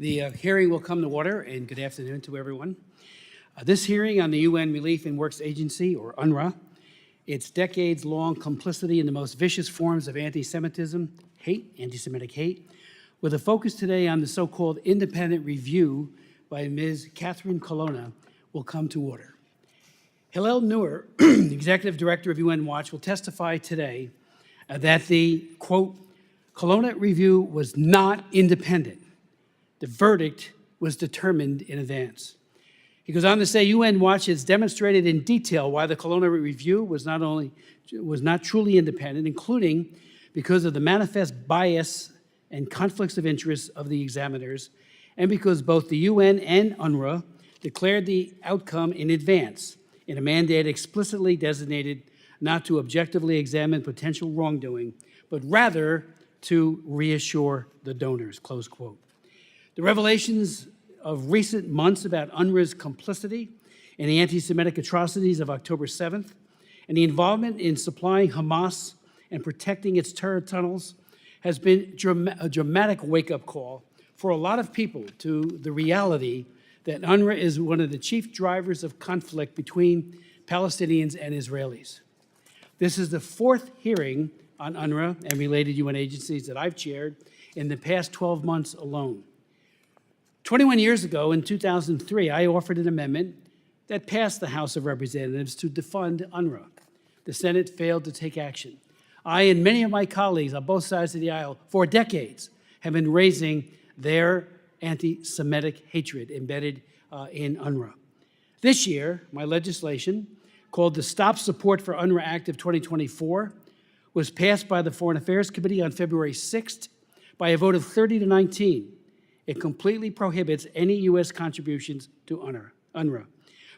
The hearing will come to order, and good afternoon to everyone. This hearing on the UN Relief and Works Agency, or UNRWA, its decades-long complicity in the most vicious forms of anti-Semitism, anti-Semitic hate, with a focus today on the so-called independent review by Ms. Catherine Colonna, will come to order. Hillel Neuer, Executive Director of UN Watch, will testify today that the, quote, Colonna review was not independent. The verdict was determined in advance. He goes on to say, UN Watch has demonstrated in detail why the Colonna review was not truly independent, including because of the manifest bias and conflicts of interest of the examiners, and because both the UN and UNRWA declared the outcome in advance in a mandate explicitly designated not to objectively examine potential wrongdoing, but rather to reassure the donors, close quote. The revelations of recent months about UNRWA's complicity in the anti-Semitic atrocities of October 7th and the involvement in supplying Hamas and protecting its terror tunnels has been a dramatic wake-up call for a lot of people to the reality that UNRWA is one of the chief drivers of conflict between Palestinians and Israelis. This is the fourth hearing on UNRWA and related UN agencies that I've chaired in the past 12 months alone. 21 years ago, in 2003, I offered an amendment that passed the House of Representatives to defund UNRWA. The Senate failed to take action. I and many of my colleagues on both sides of the aisle for decades have been raising their anti-Semitic hatred embedded in UNRWA. This year, my legislation, called the Stop Support for UNRWA Act of 2024, was passed by the Foreign Affairs Committee on February 6th by a vote of 30 to 19. It completely prohibits any U.S. contributions to UNRWA.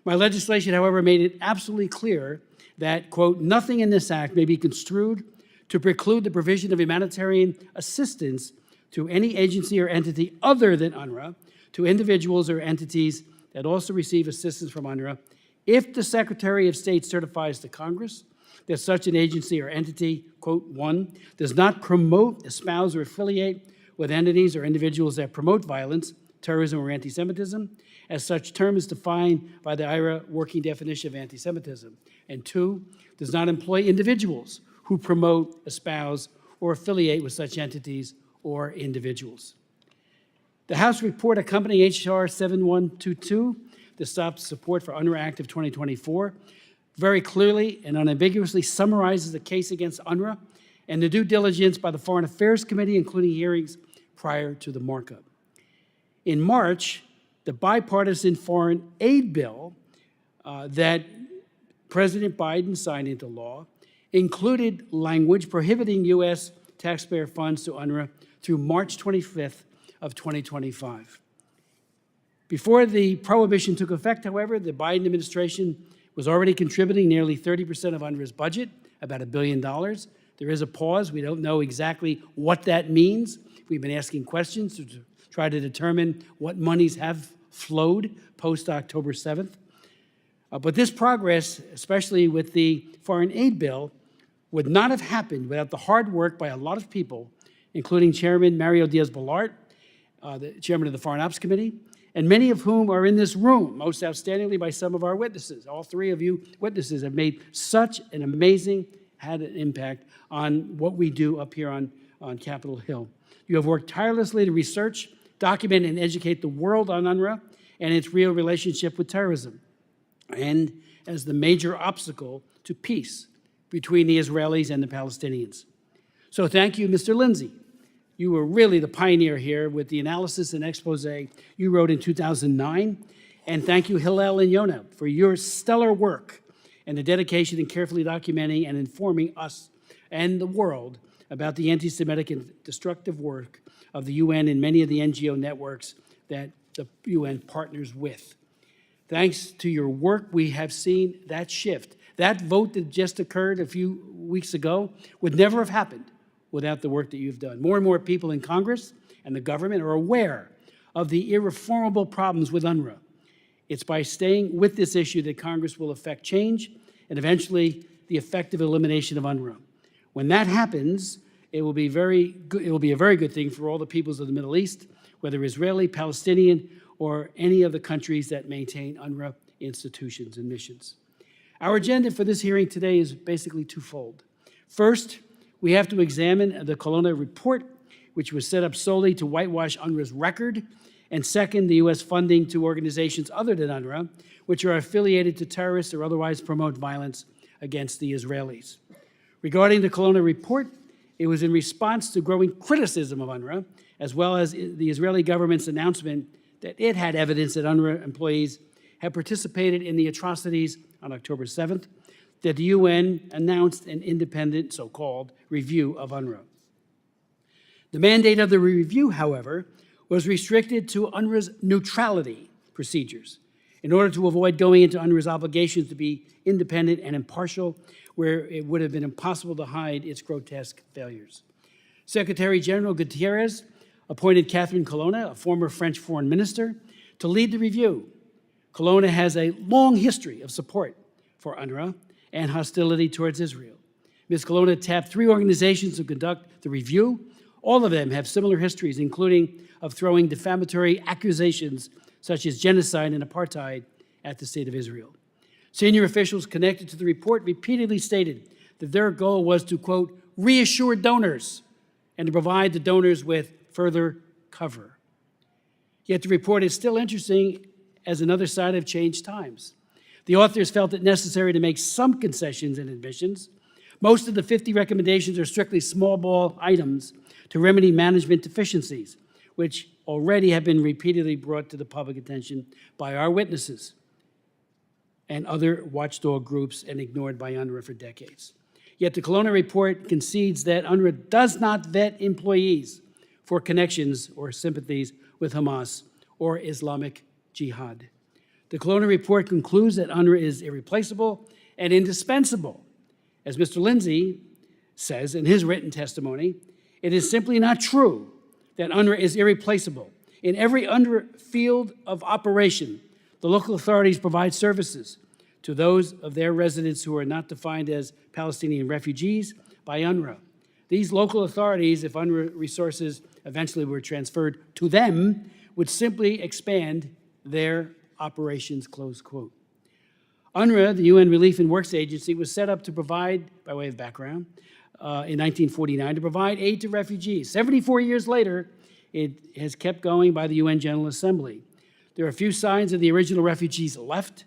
My legislation, however, made it absolutely clear that, quote, nothing in this act may be construed to preclude the provision of humanitarian assistance to any agency or entity other than UNRWA, to individuals or entities that also receive assistance from UNRWA, if the Secretary of State certifies to Congress that such an agency or entity, quote, one, does not promote, espouse, or affiliate with entities or individuals that promote violence, terrorism, or anti-Semitism, as such term is defined by the IRA working definition of anti-Semitism. And two, does not employ individuals who promote, espouse, or affiliate with such entities or individuals. The House report accompanying H.R. 7122, the Stop Support for UNRWA Act of 2024, very clearly and unambiguously summarizes the case against UNRWA and the due diligence by the Foreign Affairs Committee, including hearings prior to the markup. In March, the bipartisan foreign aid bill that President Biden signed into law included language prohibiting U.S. taxpayer funds to UNRWA through March 25th of 2025. Before the prohibition took effect, however, the Biden administration was already contributing nearly 30% of UNRWA's budget, about $1 billion. There is a pause. We don't know exactly what that means. We've been asking questions to try to determine what monies have flowed post-October 7th. But this progress, especially with the foreign aid bill, would not have happened without the hard work by a lot of people, including Chairman Mario Diaz-Balart, the chairman of the Foreign Ops Committee, and many of whom are in this room, most outstandingly by some of our witnesses. All three of you witnesses have made such an amazing, had an impact on what we do up here on Capitol Hill. You have worked tirelessly to research, document, and educate the world on UNRWA and its real relationship with terrorism, and as the major obstacle to peace between the Israelis and the Palestinians. So thank you, Mr. Lindsay. You were really the pioneer here with the analysis and expose you wrote in 2009. And thank you, Hillel and Yona, for your stellar work and the dedication in carefully documenting and informing us and the world about the anti-Semitic and destructive work of the UN and many of the NGO networks that the UN partners with. Thanks to your work, we have seen that shift. That vote that just occurred a few weeks ago would never have happened without the work that you've done. More and more people in Congress and the government are aware of the irreformable problems with UNRWA. It's by staying with this issue that Congress will effect change and eventually the effective elimination of UNRWA. When that happens, it will be a very good thing for all the peoples of the Middle East, whether Israeli, Palestinian, or any of the countries that maintain UNRWA institutions and missions. Our agenda for this hearing today is basically twofold. First, we have to examine the Colonna report, which was set up solely to whitewash UNRWA's record, and second, the U.S. funding to organizations other than UNRWA, which are affiliated to terrorists or otherwise promote violence against the Israelis. Regarding the Colonna report, it was in response to growing criticism of UNRWA, as well as the Israeli government's announcement that it had evidence that UNRWA employees had participated in the atrocities on October 7th, that the UN announced an independent, so-called, review of UNRWA. The mandate of the review, however, was restricted to UNRWA's neutrality procedures in order to avoid going into UNRWA's obligations to be independent and impartial, where it would have been impossible to hide its grotesque failures. Secretary General Guterres appointed Catherine Colonna, a former French foreign minister, to lead the review. Colonna has a long history of support for UNRWA and hostility towards Israel. Ms. Colonna tapped 3 organizations to conduct the review. All of them have similar histories, including of throwing defamatory accusations such as genocide and apartheid at the State of Israel. Senior officials connected to the report repeatedly stated that their goal was to, quote, reassure donors and to provide the donors with further cover. Yet the report is still interesting as another side of changed times. The authors felt it necessary to make some concessions and admissions. Most of the 50 recommendations are strictly small ball items to remedy management deficiencies, which already have been repeatedly brought to the public attention by our witnesses and other watchdog groups and ignored by UNRWA for decades. Yet the Colonna report concedes that UNRWA does not vet employees for connections or sympathies with Hamas or Islamic Jihad. The Colonna report concludes that UNRWA is irreplaceable and indispensable. As Mr. Lindsay says in his written testimony, it is simply not true that UNRWA is irreplaceable. In every UNRWA field of operation, the local authorities provide services to those of their residents who are not defined as Palestinian refugees by UNRWA. These local authorities, if UNRWA resources eventually were transferred to them, would simply expand their operations, close quote. UNRWA, the UN Relief and Works Agency, was set up to provide, by way of background, in 1949, to provide aid to refugees. 74 years later, it has kept going by the UN General Assembly. There are few signs of the original refugees left.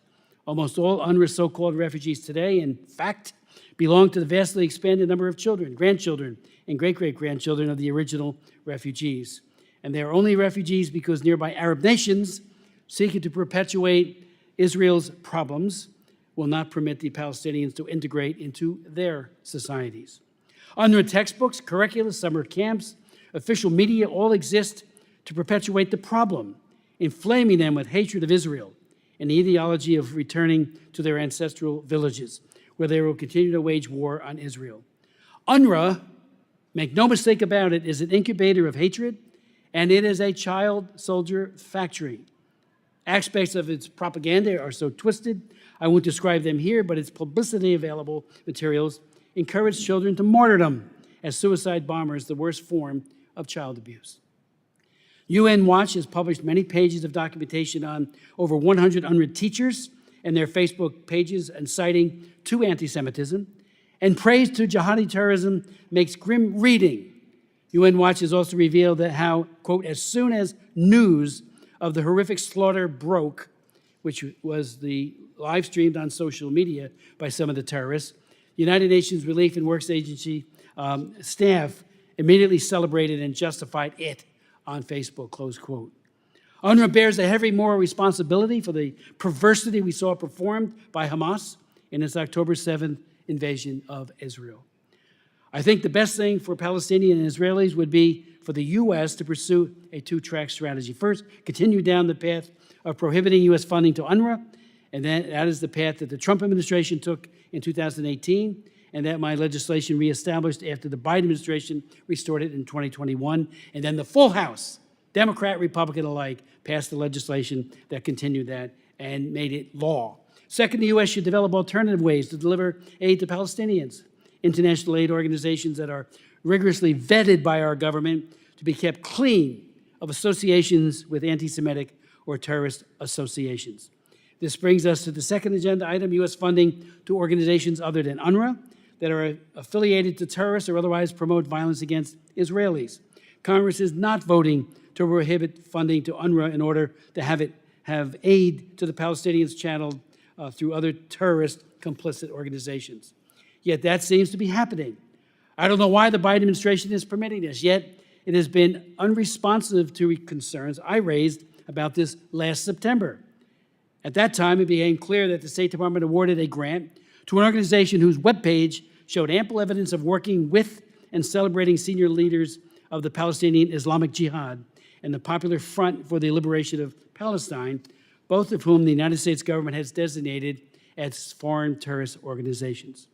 Almost all UNRWA so-called refugees today, in fact, belong to the vastly expanded number of children, grandchildren, and great-great-grandchildren of the original refugees. And they are only refugees because nearby Arab nations seeking to perpetuate Israel's problems will not permit the Palestinians to integrate into their societies. UNRWA textbooks, curricula, summer camps, official media all exist to perpetuate the problem, inflaming them with hatred of Israel and the ideology of returning to their ancestral villages, where they will continue to wage war on Israel. UNRWA, make no mistake about it, is an incubator of hatred, and it is a child soldier factory. Aspects of its propaganda are so twisted, I won't describe them here, but its publicity available materials encourage children to martyrdom as suicide bombers, the worst form of child abuse. UN Watch has published many pages of documentation on over 100 UNRWA teachers and their Facebook pages inciting to anti-Semitism, and praise to jihadi terrorism makes grim reading. UN Watch has also revealed that how, quote, as soon as news of the horrific slaughter broke, which was the live streamed on social media by some of the terrorists, the United Nations Relief and Works Agency staff immediately celebrated and justified it on Facebook, close quote. UNRWA bears a heavy moral responsibility for the perversity we saw performed by Hamas in its October 7th invasion of Israel. I think the best thing for Palestinians and Israelis would be for the U.S. to pursue a two-track strategy. First, continue down the path of prohibiting U.S. funding to UNRWA, and that is the path that the Trump administration took in 2018, and that my legislation reestablished after the Biden administration restored it in 2021, and then the full House, Democrat, Republican alike, passed the legislation that continued that and made it law. Second, the U.S. should develop alternative ways to deliver aid to Palestinians. International aid organizations that are rigorously vetted by our government to be kept clean of associations with anti-Semitic or terrorist associations. This brings us to the second agenda item, U.S. funding to organizations other than UNRWA that are affiliated to terrorists or otherwise promote violence against Israelis. Congress is not voting to prohibit funding to UNRWA in order to have aid to the Palestinians channeled through other terrorist complicit organizations. Yet that seems to be happening. I don't know why the Biden administration is permitting this, yet it has been unresponsive to concerns I raised about this last September. At that time, it became clear that the State Department awarded a grant to an organization whose webpage showed ample evidence of working with and celebrating senior leaders of the Palestinian Islamic Jihad and the Popular Front for the Liberation of Palestine, both of whom the United States government has designated as foreign terrorist organizations.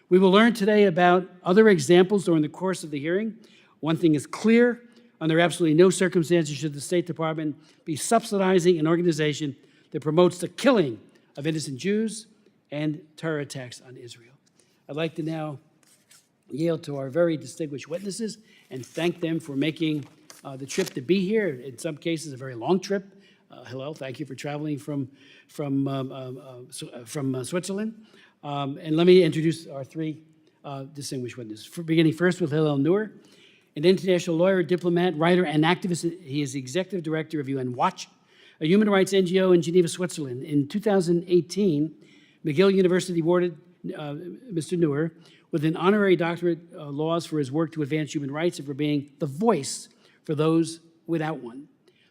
We will learn today about other examples during the course of the hearing. One thing is clear: under absolutely no circumstances should the State Department be subsidizing an organization that promotes the killing of innocent Jews and terror attacks on Israel. I'd like to now yield to our very distinguished witnesses and thank them for making the trip to be here. In some cases, a very long trip. Hillel, thank you for traveling from Switzerland. And let me introduce our three distinguished witnesses. Beginning first with Hillel Neuer, an international lawyer, diplomat, writer, and activist. He is the executive director of UN Watch, a human rights NGO in Geneva, Switzerland. In 2018, McGill University awarded Mr. Neuer with an honorary doctorate of laws for his work to advance human rights and for being the voice for those without one.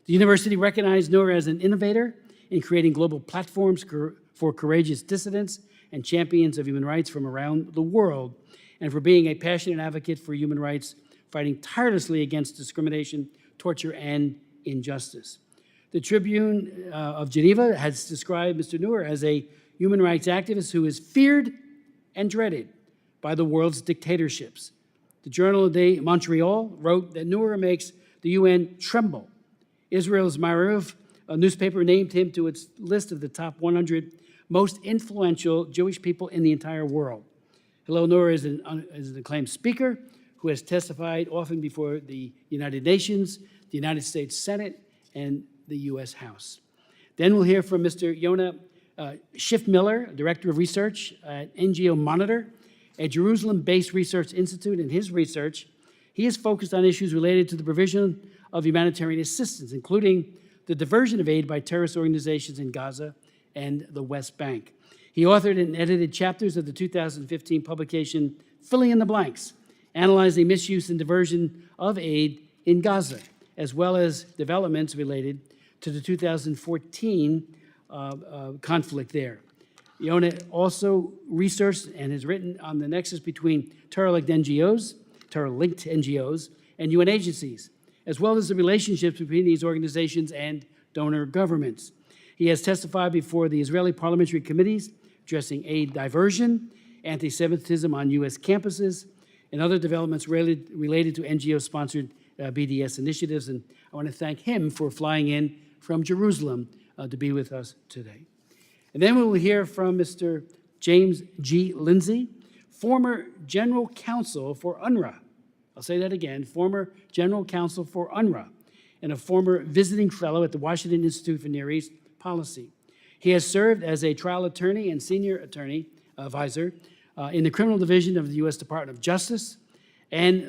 The university recognized Neuer as an innovator in creating global platforms for courageous dissidents and champions of human rights from around the world, and for being a passionate advocate for human rights, fighting tirelessly against discrimination, torture, and injustice. The Tribune of Geneva has described Mr. Neuer as a human rights activist who is feared and dreaded by the world's dictatorships. The Journal de Montreal wrote that Neuer makes the UN tremble. Israel's Ma'ariv, a newspaper, named him to its list of the top 100 most influential Jewish people in the entire world. Hillel Neuer is an acclaimed speaker who has testified often before the United Nations, the United States Senate, and the U.S. House. Then we'll hear from Mr. Yona Schiffmiller, Director of Research at NGO Monitor, a Jerusalem-based research institute. In his research, he is focused on issues related to the provision of humanitarian assistance, including the diversion of aid by terrorist organizations in Gaza and the West Bank. He authored and edited chapters of the 2015 publication Filling in the Blanks, analyzing misuse and diversion of aid in Gaza, as well as developments related to the 2014 conflict there. Yona also researched and has written on the nexus between terror-linked NGOs, and UN agencies, as well as the relationships between these organizations and donor governments. He has testified before the Israeli parliamentary committees addressing aid diversion, anti-Semitism on U.S. campuses, and other developments related to NGO-sponsored BDS initiatives. And I want to thank him for flying in from Jerusalem to be with us today. And then we will hear from Mr. James G. Lindsay, former General Counsel for UNRWA. I'll say that again, former General Counsel for UNRWA, and a former visiting fellow at the Washington Institute for Near East Policy. He has served as a trial attorney and senior attorney advisor in the criminal division of the U.S. Department of Justice and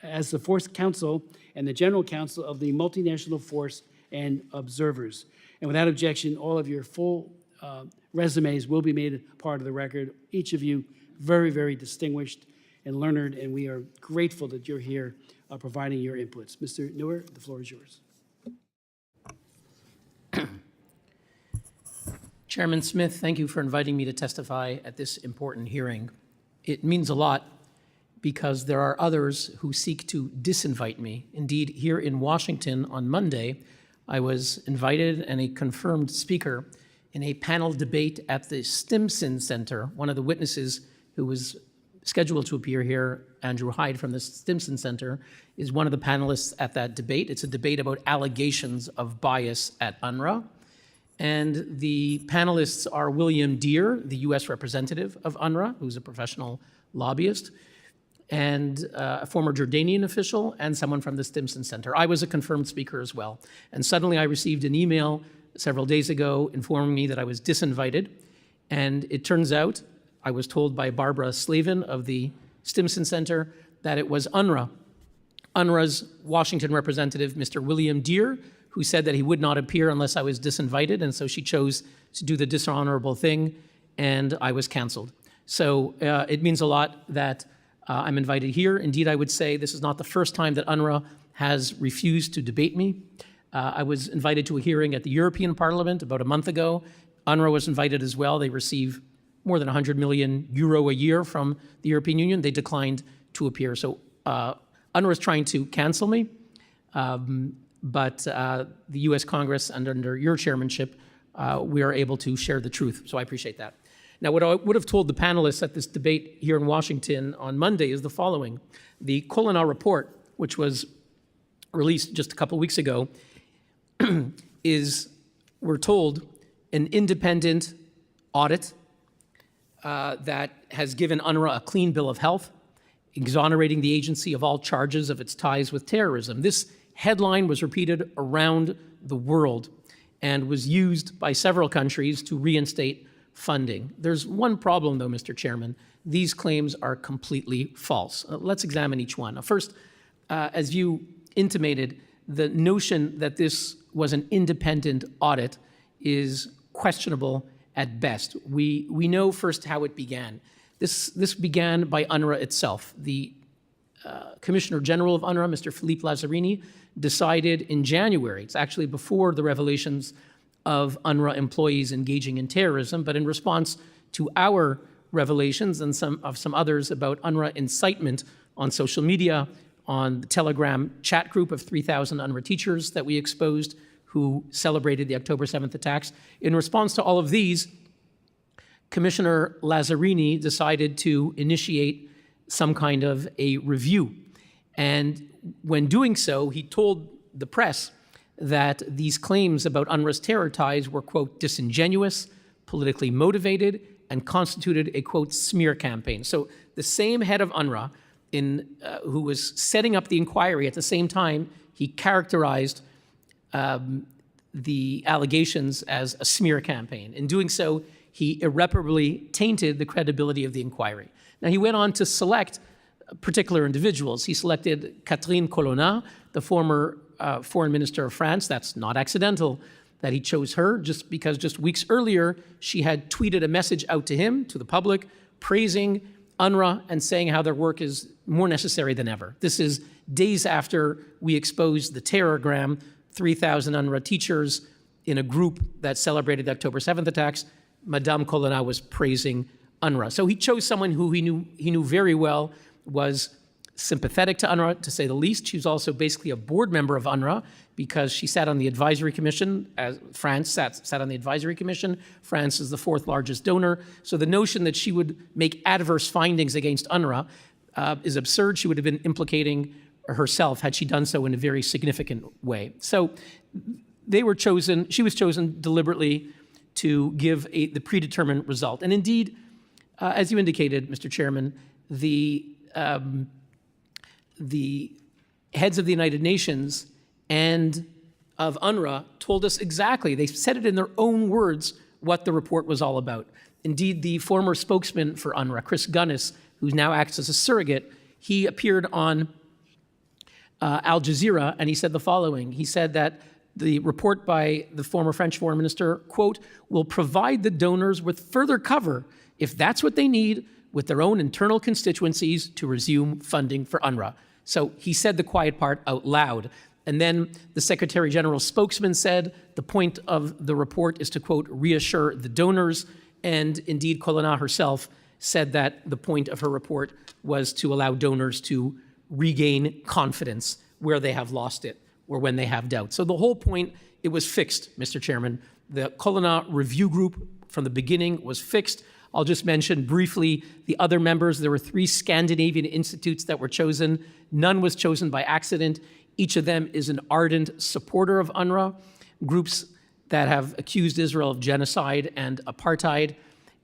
as the Force Counsel and the General Counsel of the Multinational Force and Observers. And without objection, all of your full resumes will be made part of the record. Each of you very, very distinguished and learned, and we are grateful that you're here providing your inputs. Mr. Neuer, the floor is yours. Chairman Smith, thank you for inviting me to testify at this important hearing. It means a lot because there are others who seek to disinvite me. Indeed, here in Washington on Monday, I was invited and a confirmed speaker in a panel debate at the Stimson Center. One of the witnesses who was scheduled to appear here, Andrew Hyde from the Stimson Center, is one of the panelists at that debate. It's a debate about allegations of bias at UNRWA. And the panelists are William Deere, the U.S. representative of UNRWA, who's a professional lobbyist, and a former Jordanian official, and someone from the Stimson Center. I was a confirmed speaker as well. And suddenly I received an email several days ago informing me that I was disinvited. And it turns out, I was told by Barbara Slavin of the Stimson Center, that it was UNRWA. UNRWA's Washington representative, Mr. William Deere, who said that he would not appear unless I was disinvited, and so she chose to do the dishonorable thing, and I was canceled. So it means a lot that I'm invited here. Indeed, I would say this is not the first time that UNRWA has refused to debate me. I was invited to a hearing at the European Parliament about a month ago. UNRWA was invited as well. They receive more than 100 million euro a year from the European Union. They declined to appear. So UNRWA is trying to cancel me, but the US Congress, and under your chairmanship, we are able to share the truth. So I appreciate that. Now, what I would have told the panelists at this debate here in Washington on Monday is the following. The Colonna report, which was released just a couple weeks ago, is, we're told, an independent audit that has given UNRWA a clean bill of health, exonerating the agency of all charges of its ties with terrorism. This headline was repeated around the world and was used by several countries to reinstate funding. There's one problem, though, Mr. Chairman. These claims are completely false. Let's examine each one. First, as you intimated, the notion that this was an independent audit is questionable at best. We know first how it began. This began by UNRWA itself. The Commissioner General of UNRWA, Mr. Philippe Lazzarini, decided in January, it's actually before the revelations of UNRWA employees engaging in terrorism, but in response to our revelations and some others about UNRWA incitement on social media, on the Telegram chat group of 3,000 UNRWA teachers that we exposed who celebrated the October 7th attacks. In response to all of these, Commissioner Lazzarini decided to initiate some kind of a review. And when doing so, he told the press that these claims about UNRWA's terror ties were, quote, disingenuous, politically motivated, and constituted a, quote, smear campaign. So the same head of UNRWA, who was setting up the inquiry at the same time, he characterized the allegations as a smear campaign. In doing so, he irreparably tainted the credibility of the inquiry. Now, he went on to select particular individuals. He selected Catherine Colonna, the former foreign minister of France. That's not accidental that he chose her, just because just weeks earlier, she had tweeted a message out to him, to the public, praising UNRWA and saying how their work is more necessary than ever. This is days after we exposed the terrorgram, 3,000 UNRWA teachers in a group that celebrated the October 7th attacks. Madame Colonna was praising UNRWA. So he chose someone who he knew very well was sympathetic to UNRWA, to say the least. She was also basically a board member of UNRWA because she sat on the advisory commission, as France sat on the advisory commission. France is the fourth largest donor. So the notion that she would make adverse findings against UNRWA is absurd. She would have been implicating herself had she done so in a very significant way. So they were chosen, she was chosen deliberately to give the predetermined result. And indeed, as you indicated, Mr. Chairman, the heads of the United Nations and of UNRWA told us exactly, they said it in their own words, what the report was all about. Indeed, the former spokesman for UNRWA, Chris Gunness, who now acts as a surrogate, he appeared on Al Jazeera, and he said the following. He said that the report by the former French foreign minister, quote, will provide the donors with further cover, if that's what they need, with their own internal constituencies to resume funding for UNRWA. So he said the quiet part out loud. And then the Secretary General's spokesman said the point of the report is to, quote, reassure the donors. And indeed, Colonna herself said that the point of her report was to allow donors to regain confidence where they have lost it or when they have doubt. So the whole point, it was fixed, Mr. Chairman. The Colonna Review Group from the beginning was fixed. I'll just mention briefly the other members. There were 3 Scandinavian institutes that were chosen. None was chosen by accident. Each of them is an ardent supporter of UNRWA, groups that have accused Israel of genocide and apartheid.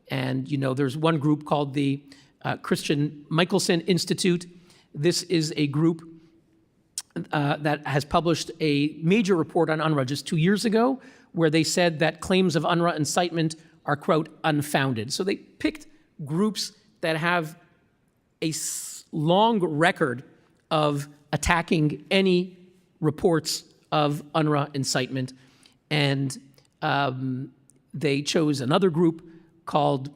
And, you know, there's one group called the Christian Michelson Institute. This is a group that has published a major report on UNRWA just 2 years ago, where they said that claims of UNRWA incitement are, quote, unfounded. So they picked groups that have a long record of attacking any reports of UNRWA incitement, and they chose another group called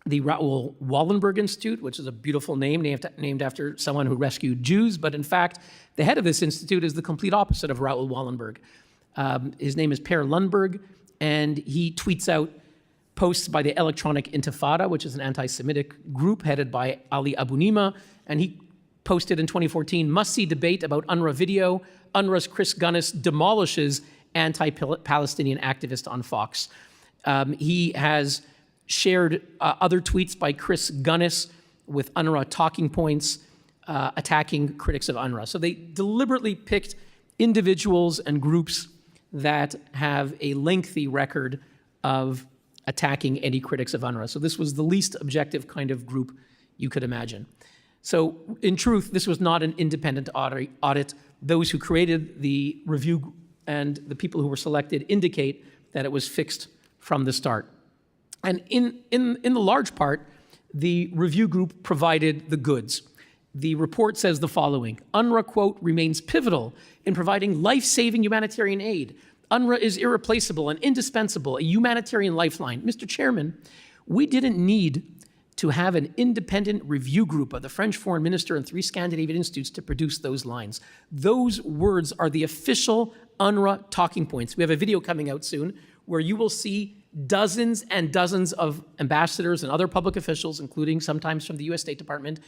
the Raoul Wallenberg Institute, which is a beautiful name named after someone who rescued Jews, but in fact, the head of this institute is the complete opposite of Raoul Wallenberg. His name is Per Lundberg, and he tweets out posts by the Electronic Intifada, which is an anti-Semitic group headed by Ali Abunimah, and he posted in 2014, must-see debate about UNRWA video, UNRWA's Chris Gunness demolishes anti-Palestinian activist on Fox. He has shared other tweets by Chris Gunness with UNRWA talking points attacking critics of UNRWA. So they deliberately picked individuals and groups that have a lengthy record of attacking any critics of UNRWA. So this was the least objective kind of group you could imagine. So in truth, this was not an independent audit. Those who created the review and the people who were selected indicate that it was fixed from the start. And in the large part, the review group provided the goods. The report says the following: UNRWA, quote, remains pivotal in providing life-saving humanitarian aid. UNRWA is irreplaceable and indispensable, a humanitarian lifeline. Mr. Chairman, we didn't need to have an independent review group of the French foreign minister and 3 Scandinavian institutes to produce those lines. Those words are the official UNRWA talking points. We have a video coming out soon where you will see dozens and dozens of ambassadors and other public officials, including sometimes from the US State Department,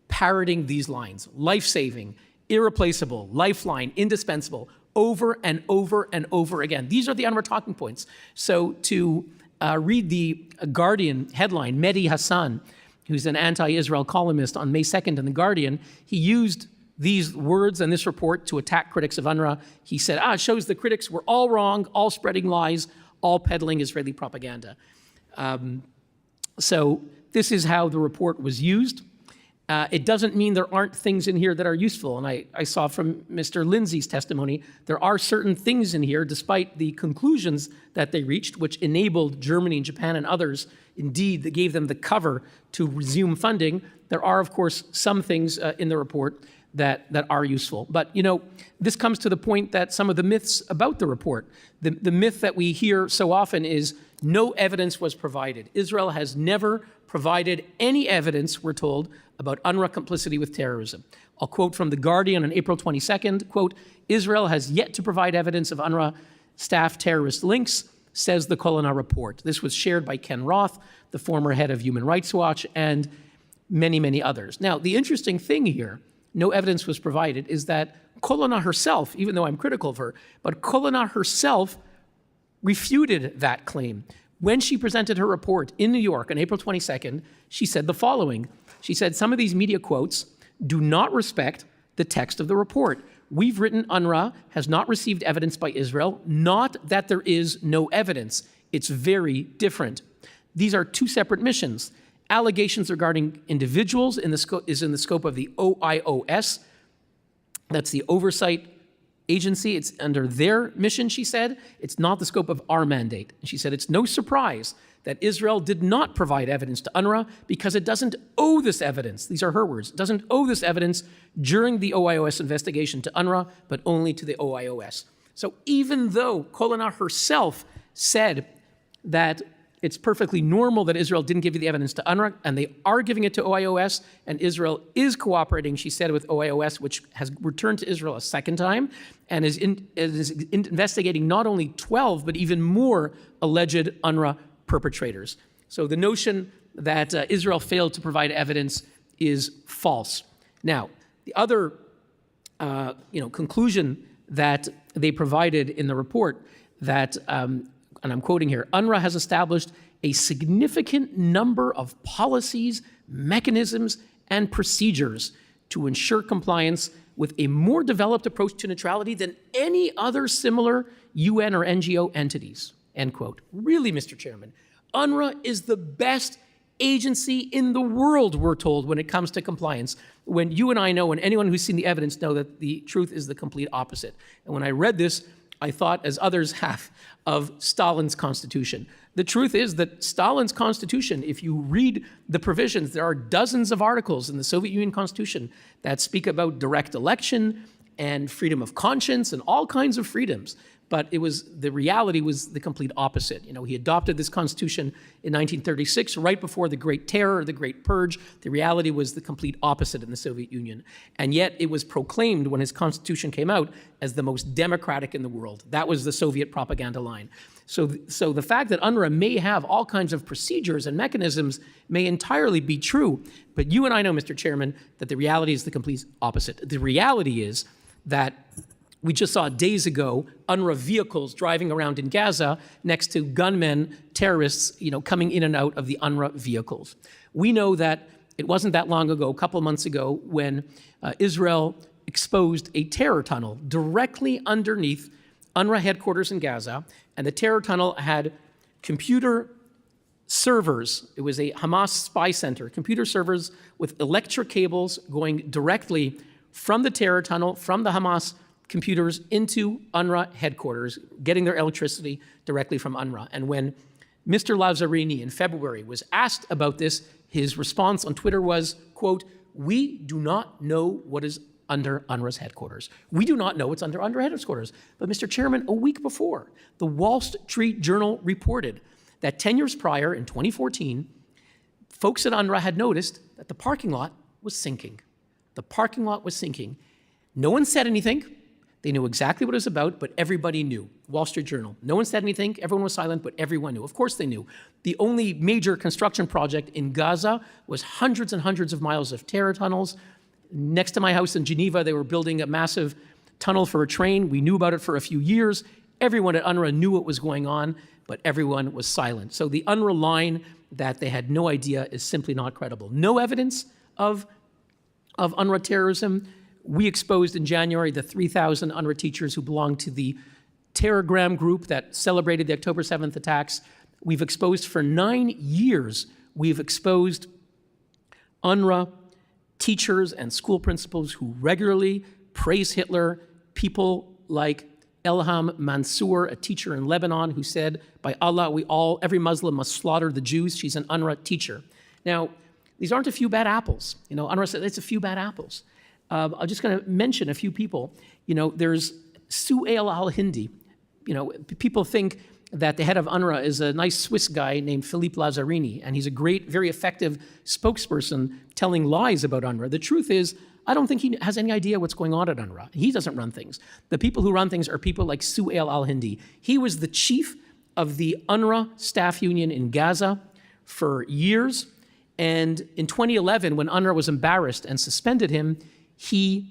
parroting these lines: life-saving, irreplaceable, lifeline, indispensable, over and over and over again. These are the UNRWA talking points. So to read the Guardian headline, Mehdi Hassan, who's an anti-Israel columnist on May 2nd in The Guardian, he used these words and this report to attack critics of UNRWA. He said, it shows the critics were all wrong, all spreading lies, all peddling Israeli propaganda. So this is how the report was used. It doesn't mean there aren't things in here that are useful. And I saw from Mr. Lindsay's testimony, there are certain things in here, despite the conclusions that they reached, which enabled Germany and Japan and others, indeed, that gave them the cover to resume funding. There are, of course, some things in the report that are useful. But, you know, this comes to the point that some of the myths about the report, the myth that we hear so often is no evidence was provided. Israel has never provided any evidence, we're told, about UNRWA complicity with terrorism. I'll quote from The Guardian on April 22nd, quote, Israel has yet to provide evidence of UNRWA staff terrorist links, says the Colonna report. This was shared by Ken Roth, the former head of Human Rights Watch, and many, many others. Now, the interesting thing here, no evidence was provided, is that Colonna herself, even though I'm critical of her, but Colonna herself refuted that claim. When she presented her report in New York on April 22nd, she said the following. She said, some of these media quotes do not respect the text of the report. We've written UNRWA has not received evidence by Israel, not that there is no evidence. It's very different. These are 2 separate missions. Allegations regarding individuals is in the scope of the OIOS. That's the oversight agency. It's under their mission, she said. It's not the scope of our mandate. And she said it's no surprise that Israel did not provide evidence to UNRWA because it doesn't owe this evidence. These are her words. It doesn't owe this evidence during the OIOS investigation to UNRWA, but only to the OIOS. So even though Colonna herself said that it's perfectly normal that Israel didn't give you the evidence to UNRWA, and they are giving it to OIOS, and Israel is cooperating, she said, with OIOS, which has returned to Israel a second time, and is investigating not only 12, but even more alleged UNRWA perpetrators. So the notion that Israel failed to provide evidence is false. Now, the other conclusion that they provided in the report that, and I'm quoting here, UNRWA has established a significant number of policies, mechanisms, and procedures to ensure compliance with a more developed approach to neutrality than any other similar UN or NGO entities, end quote. Really, Mr. Chairman, UNRWA is the best agency in the world, we're told, when it comes to compliance, when you and I know, and anyone who's seen the evidence know that the truth is the complete opposite. And when I read this, I thought, as others have, of Stalin's constitution. The truth is that Stalin's constitution, if you read the provisions, there are dozens of articles in the Soviet Union constitution that speak about direct election and freedom of conscience and all kinds of freedoms. But the reality was the complete opposite. He adopted this constitution in 1936, right before the Great Terror, the Great Purge. The reality was the complete opposite in the Soviet Union. And yet it was proclaimed when his constitution came out as the most democratic in the world. That was the Soviet propaganda line. So the fact that UNRWA may have all kinds of procedures and mechanisms may entirely be true. But you and I know, Mr. Chairman, that the reality is the complete opposite. The reality is that we just saw days ago UNRWA vehicles driving around in Gaza next to gunmen, terrorists, coming in and out of the UNRWA vehicles. We know that it wasn't that long ago, a couple of months ago, when Israel exposed a terror tunnel directly underneath UNRWA headquarters in Gaza, and the terror tunnel had computer servers. It was a Hamas spy center, computer servers with electric cables going directly from the terror tunnel, from the Hamas computers into UNRWA headquarters, getting their electricity directly from UNRWA. And when Mr. Lazzarini in February was asked about this, his response on Twitter was, quote, "We do not know what is under UNRWA's headquarters. We do not know what's under UNRWA headquarters." But Mr. Chairman, a week before, the Wall Street Journal reported that 10 years prior, in 2014, folks at UNRWA had noticed that the parking lot was sinking. The parking lot was sinking. No one said anything. They knew exactly what it was about, but everybody knew. Wall Street Journal. No one said anything, everyone was silent, but everyone knew. Of course they knew. The only major construction project in Gaza was hundreds and hundreds of miles of terror tunnels. Next to my house in Geneva, they were building a massive tunnel for a train. We knew about it for a few years. Everyone at UNRWA knew what was going on, but everyone was silent. So the UNRWA line that they had no idea is simply not credible. No evidence of UNRWA terrorism. We exposed in January the 3,000 UNRWA teachers who belonged to the terrorgram group that celebrated the October 7th attacks. We've exposed for 9 years, we've exposed UNRWA teachers and school principals who regularly praise Hitler, people like Elham Mansour, a teacher in Lebanon, who said, "By Allah, every Muslim must slaughter the Jews." She's an UNRWA teacher. Now, these aren't a few bad apples. UNRWA said it's a few bad apples. I'm just going to mention a few people. There's Su'ail al-Hindi. People think that the head of UNRWA is a nice Swiss guy named Philippe Lazzarini, and he's a great, very effective spokesperson telling lies about UNRWA. The truth is, I don't think he has any idea what's going on at UNRWA. He doesn't run things. The people who run things are people like Su'ail al-Hindi. He was the chief of the UNRWA staff union in Gaza for years, and in 2011, when UNRWA was embarrassed and suspended him, he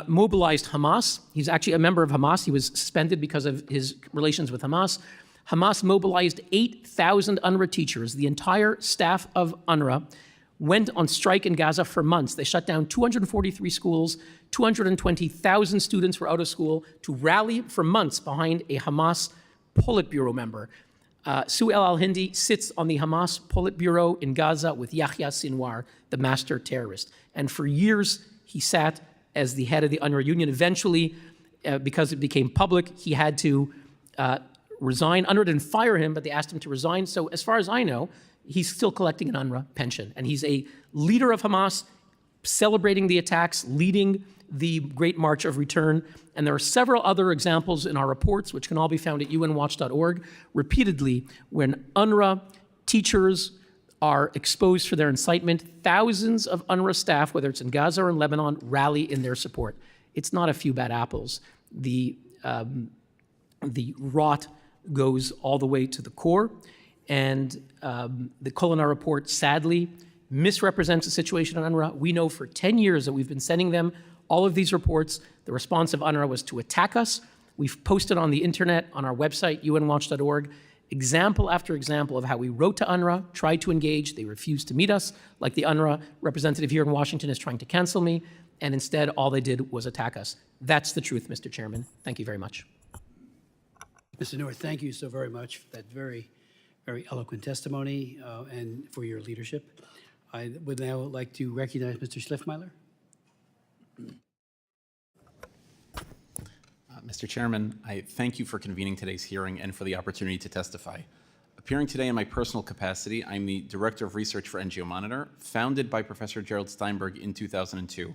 mobilized Hamas. He's actually a member of Hamas. He was suspended because of his relations with Hamas. Hamas mobilized 8,000 UNRWA teachers. The entire staff of UNRWA went on strike in Gaza for months. They shut down 243 schools. 220,000 students were out of school to rally for months behind a Hamas Politburo member. Su'ail al-Hindi sits on the Hamas Politburo in Gaza with Yahya Sinwar, the master terrorist. And for years, he sat as the head of the UNRWA union. Eventually, because it became public, he had to resign. UNRWA didn't fire him, but they asked him to resign. So as far as I know, he's still collecting an UNRWA pension. And he's a leader of Hamas, celebrating the attacks, leading the Great March of Return. And there are several other examples in our reports, which can all be found at unwatch.org, repeatedly, when UNRWA teachers are exposed for their incitement. Thousands of UNRWA staff, whether it's in Gaza or in Lebanon, rally in their support. It's not a few bad apples. The rot goes all the way to the core, and the Kolinar report, sadly, misrepresents the situation in UNRWA. We know for 10 years that we've been sending them all of these reports. The response of UNRWA was to attack us. We've posted on the internet, on our website, unwatch.org, example after example of how we wrote to UNRWA, tried to engage, they refused to meet us, like the UNRWA representative here in Washington is trying to cancel me, and instead all they did was attack us. That's the truth, Mr. Chairman. Thank you very much. Mr. Neuer, thank you so very much for that very, very eloquent testimony and for your leadership. I would now like to recognize Mr. Schiffmiller. Mr. Chairman, I thank you for convening today's hearing and for the opportunity to testify. Appearing today in my personal capacity, I'm the Director of Research for NGO Monitor, founded by Professor Gerald Steinberg in 2002.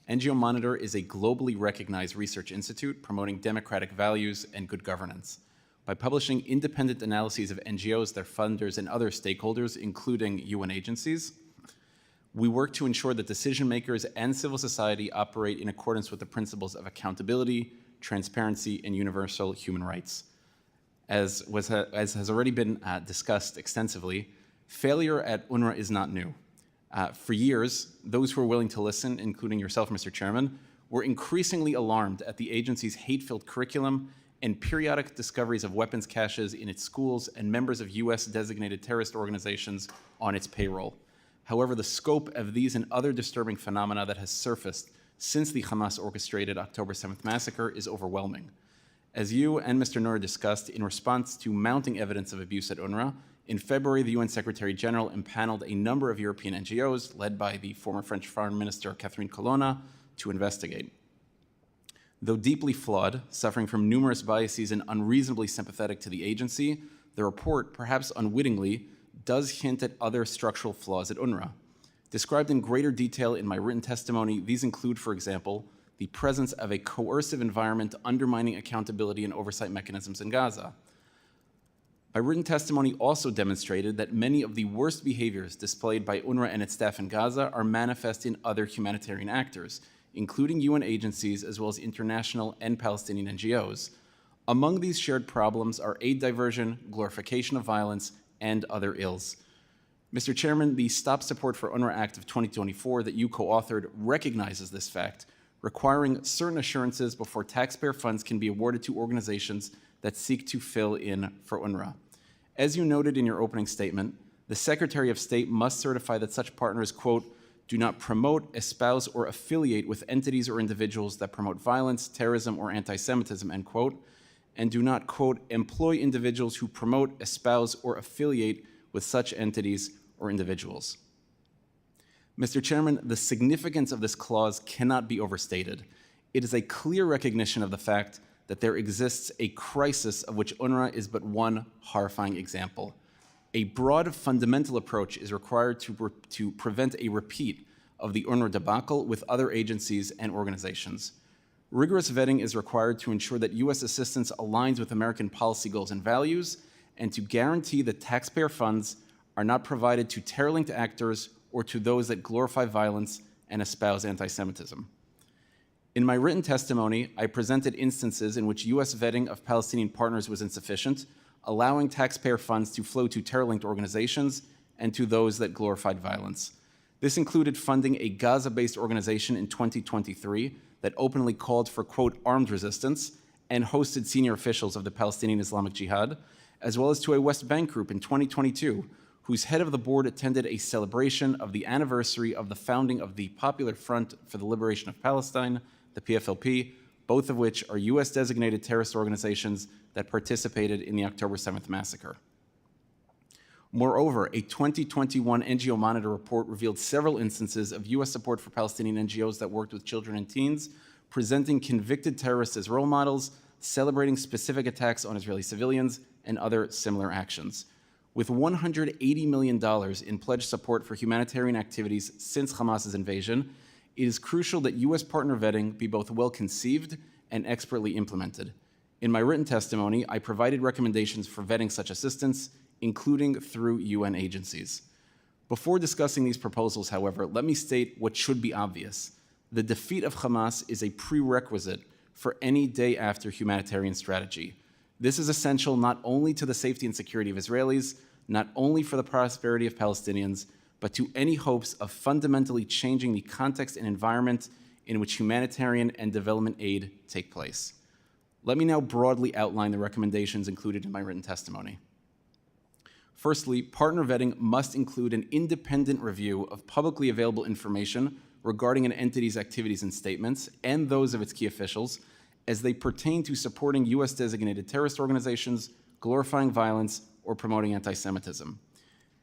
NGO Monitor is a globally recognized research institute promoting democratic values and good governance. By publishing independent analyses of NGOs, their funders, and other stakeholders, including UN agencies, we work to ensure that decision makers and civil society operate in accordance with the principles of accountability, transparency, and universal human rights. As has already been discussed extensively, failure at UNRWA is not new. For years, those who were willing to listen, including yourself, Mr. Chairman, were increasingly alarmed at the agency's hate-filled curriculum and periodic discoveries of weapons caches in its schools and members of US-designated terrorist organizations on its payroll. However, the scope of these and other disturbing phenomena that has surfaced since the Hamas-orchestrated October 7th massacre is overwhelming. As you and Mr. Neuer discussed, in response to mounting evidence of abuse at UNRWA, in February, the UN Secretary General impaneled a number of European NGOs, led by the former French Foreign Minister Catherine Colonna, to investigate. Though deeply flawed, suffering from numerous biases and unreasonably sympathetic to the agency, the report, perhaps unwittingly, does hint at other structural flaws at UNRWA. Described in greater detail in my written testimony, these include, for example, the presence of a coercive environment undermining accountability and oversight mechanisms in Gaza. My written testimony also demonstrated that many of the worst behaviors displayed by UNRWA and its staff in Gaza are manifest in other humanitarian actors, including UN agencies as well as international and Palestinian NGOs. Among these shared problems are aid diversion, glorification of violence, and other ills. Mr. Chairman, the Stop Support for UNRWA Act of 2024 that you co-authored recognizes this fact, requiring certain assurances before taxpayer funds can be awarded to organizations that seek to fill in for UNRWA. As you noted in your opening statement, the Secretary of State must certify that such partners, quote, do not promote, espouse, or affiliate with entities or individuals that promote violence, terrorism, or anti-Semitism, end quote, and do not, quote, employ individuals who promote, espouse, or affiliate with such entities or individuals. Mr. Chairman, the significance of this clause cannot be overstated. It is a clear recognition of the fact that there exists a crisis of which UNRWA is but one horrifying example. A broad fundamental approach is required to prevent a repeat of the UNRWA debacle with other agencies and organizations. Rigorous vetting is required to ensure that U.S. assistance aligns with American policy goals and values, and to guarantee that taxpayer funds are not provided to terror-linked actors or to those that glorify violence and espouse anti-Semitism. In my written testimony, I presented instances in which U.S. vetting of Palestinian partners was insufficient, allowing taxpayer funds to flow to terror-linked organizations and to those that glorified violence. This included funding a Gaza-based organization in 2023 that openly called for, quote, armed resistance and hosted senior officials of the Palestinian Islamic Jihad, as well as to a West Bank group in 2022, whose head of the board attended a celebration of the anniversary of the founding of the Popular Front for the Liberation of Palestine, the PFLP, both of which are US-designated terrorist organizations that participated in the October 7th massacre. Moreover, a 2021 NGO Monitor report revealed several instances of US support for Palestinian NGOs that worked with children and teens, presenting convicted terrorists as role models, celebrating specific attacks on Israeli civilians, and other similar actions. With $180 million in pledged support for humanitarian activities since Hamas's invasion, it is crucial that US partner vetting be both well-conceived and expertly implemented. In my written testimony, I provided recommendations for vetting such assistance, including through UN agencies. Before discussing these proposals, however, let me state what should be obvious. The defeat of Hamas is a prerequisite for any day-after humanitarian strategy. This is essential not only to the safety and security of Israelis, not only for the prosperity of Palestinians, but to any hopes of fundamentally changing the context and environment in which humanitarian and development aid take place. Let me now broadly outline the recommendations included in my written testimony. Firstly, partner vetting must include an independent review of publicly available information regarding an entity's activities and statements and those of its key officials as they pertain to supporting US-designated terrorist organizations, glorifying violence, or promoting anti-Semitism.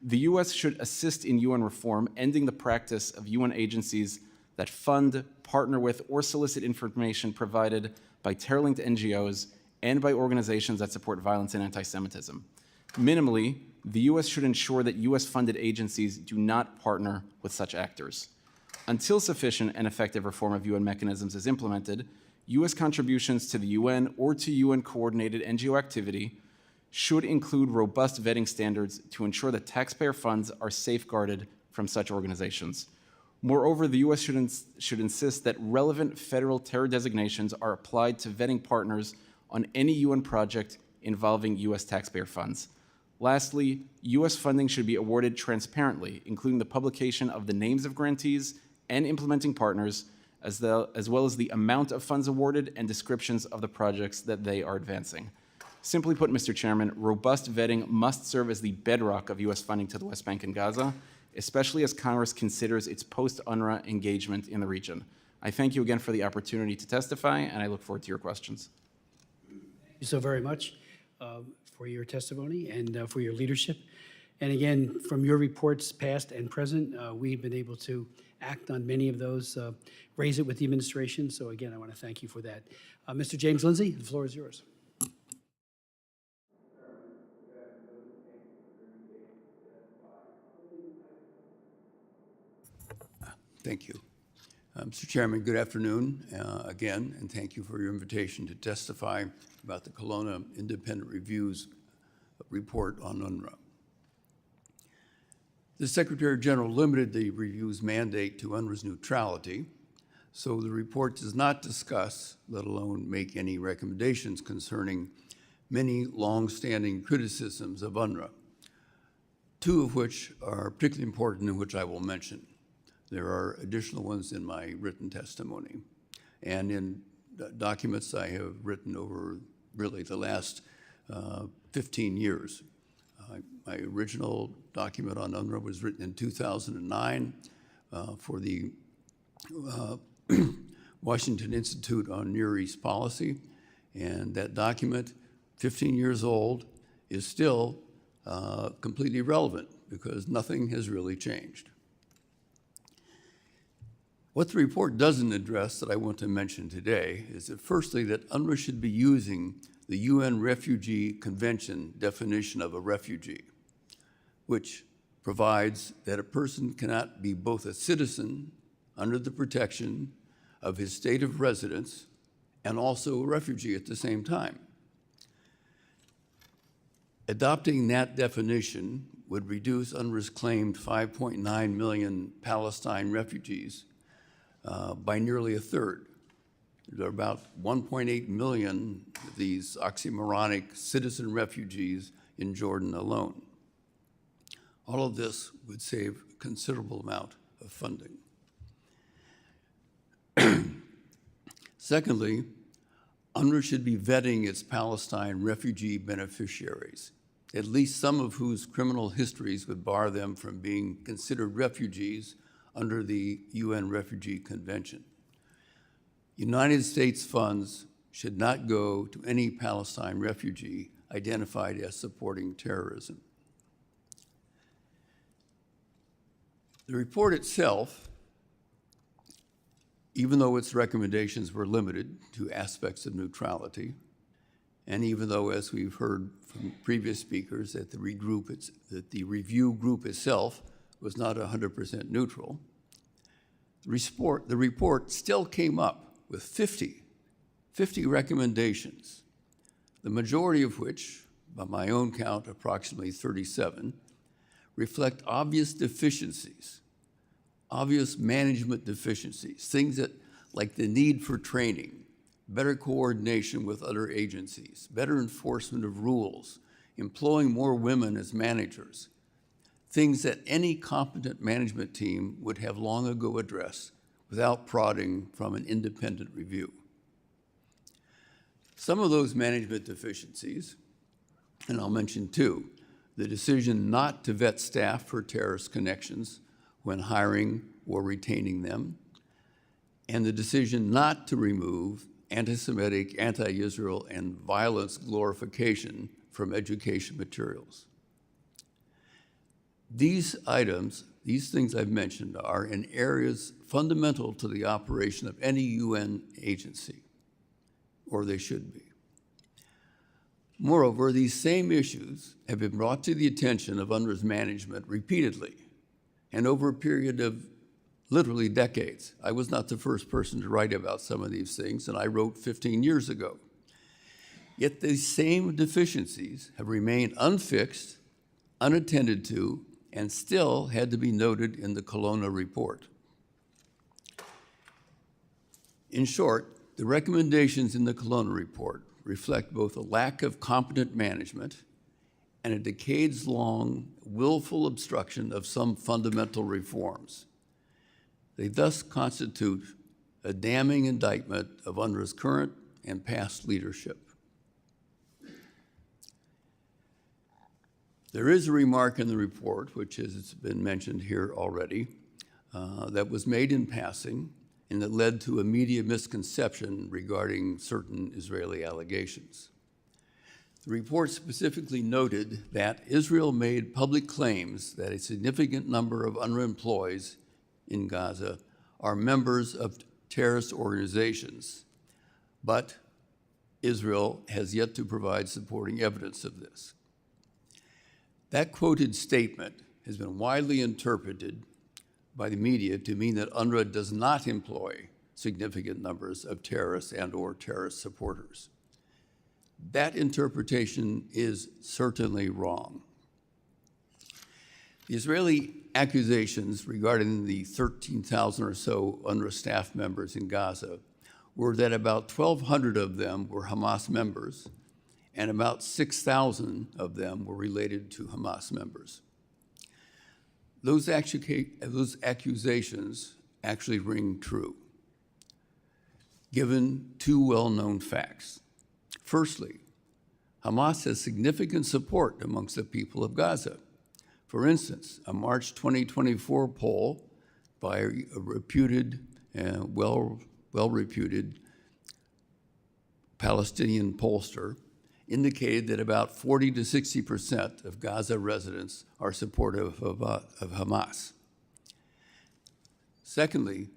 The U.S. should assist in UN reform, ending the practice of UN agencies that fund, partner with, or solicit information provided by terror-linked NGOs and by organizations that support violence and anti-Semitism. Minimally, the U.S. should ensure that U.S.-funded agencies do not partner with such actors. Until sufficient and effective reform of UN mechanisms is implemented, U.S. contributions to the UN or to UN-coordinated NGO activity should include robust vetting standards to ensure that taxpayer funds are safeguarded from such organizations. Moreover, the U.S. should insist that relevant federal terror designations are applied to vetting partners on any UN project involving U.S. taxpayer funds. Lastly, U.S. funding should be awarded transparently, including the publication of the names of grantees and implementing partners, as well as the amount of funds awarded and descriptions of the projects that they are advancing. Simply put, Mr. Chairman, robust vetting must serve as the bedrock of U.S. funding to the West Bank and Gaza, especially as Congress considers its post-UNRWA engagement in the region. I thank you again for the opportunity to testify, and I look forward to your questions. Thank you so very much for your testimony and for your leadership. And again, from your reports, past and present, we've been able to act on many of those, raise it with the administration. So again, I want to thank you for that. Mr. James Lindsay, the floor is yours. Thank you. Mr. Chairman, good afternoon again, and thank you for your invitation to testify about the Kelowna Independent Review's report on UNRWA. The Secretary General limited the review's mandate to UNRWA's neutrality, so the report does not discuss, let alone make any recommendations concerning many long-standing criticisms of UNRWA, two of which are particularly important and which I will mention. There are additional ones in my written testimony and in documents I have written over really the last 15 years. My original document on UNRWA was written in 2009 for the Washington Institute on Near East Policy, and that document, 15 years old, is still completely relevant because nothing has really changed. What the report doesn't address that I want to mention today is that firstly, that UNRWA should be using the UN Refugee Convention definition of a refugee, which provides that a person cannot be both a citizen under the protection of his state of residence and also a refugee at the same time. Adopting that definition would reduce UNRWA's claimed 5.9 million Palestine refugees by nearly a third. There are about 1.8 million of these oxymoronic citizen refugees in Jordan alone. All of this would save a considerable amount of funding. Secondly, UNRWA should be vetting its Palestine refugee beneficiaries, at least some of whose criminal histories would bar them from being considered refugees under the UN Refugee Convention. United States funds should not go to any Palestine refugee identified as supporting terrorism. The report itself, even though its recommendations were limited to aspects of neutrality, and even though, as we've heard from previous speakers, that the review group itself was not 100% neutral, the report still came up with 50 recommendations, the majority of which, by my own count, approximately 37, reflect obvious deficiencies, obvious management deficiencies, things that, like the need for training, better coordination with other agencies, better enforcement of rules, employing more women as managers, things that any competent management team would have long ago addressed without prodding from an independent review. Some of those management deficiencies, and I'll mention two, the decision not to vet staff for terrorist connections when hiring or retaining them, and the decision not to remove anti-Semitic, anti-Israel, and violence glorification from education materials. These items, these things I've mentioned, are in areas fundamental to the operation of any UN agency, or they should be. Moreover, these same issues have been brought to the attention of UNRWA's management repeatedly and over a period of literally decades. I was not the first person to write about some of these things, and I wrote 15 years ago. Yet these same deficiencies have remained unfixed, unattended to, and still had to be noted in the Kelowna report. In short, the recommendations in the Kelowna report reflect both a lack of competent management and a decades-long willful obstruction of some fundamental reforms. They thus constitute a damning indictment of UNRWA's current and past leadership. There is a remark in the report, which has been mentioned here already, that was made in passing and that led to a media misconception regarding certain Israeli allegations. The report specifically noted that Israel made public claims that a significant number of UNRWA employees in Gaza are members of terrorist organizations, but Israel has yet to provide supporting evidence of this. That quoted statement has been widely interpreted by the media to mean that UNRWA does not employ significant numbers of terrorists and/or terrorist supporters. That interpretation is certainly wrong. The Israeli accusations regarding the 13,000 or so UNRWA staff members in Gaza were that about 1,200 of them were Hamas members and about 6,000 of them were related to Hamas members. Those accusations actually ring true, given two well-known facts. Firstly, Hamas has significant support amongst the people of Gaza. For instance, a March 2024 poll by a reputed and well-reputed Palestinian pollster indicated that about 40 to 60% of Gaza residents are supportive of Hamas. Secondly,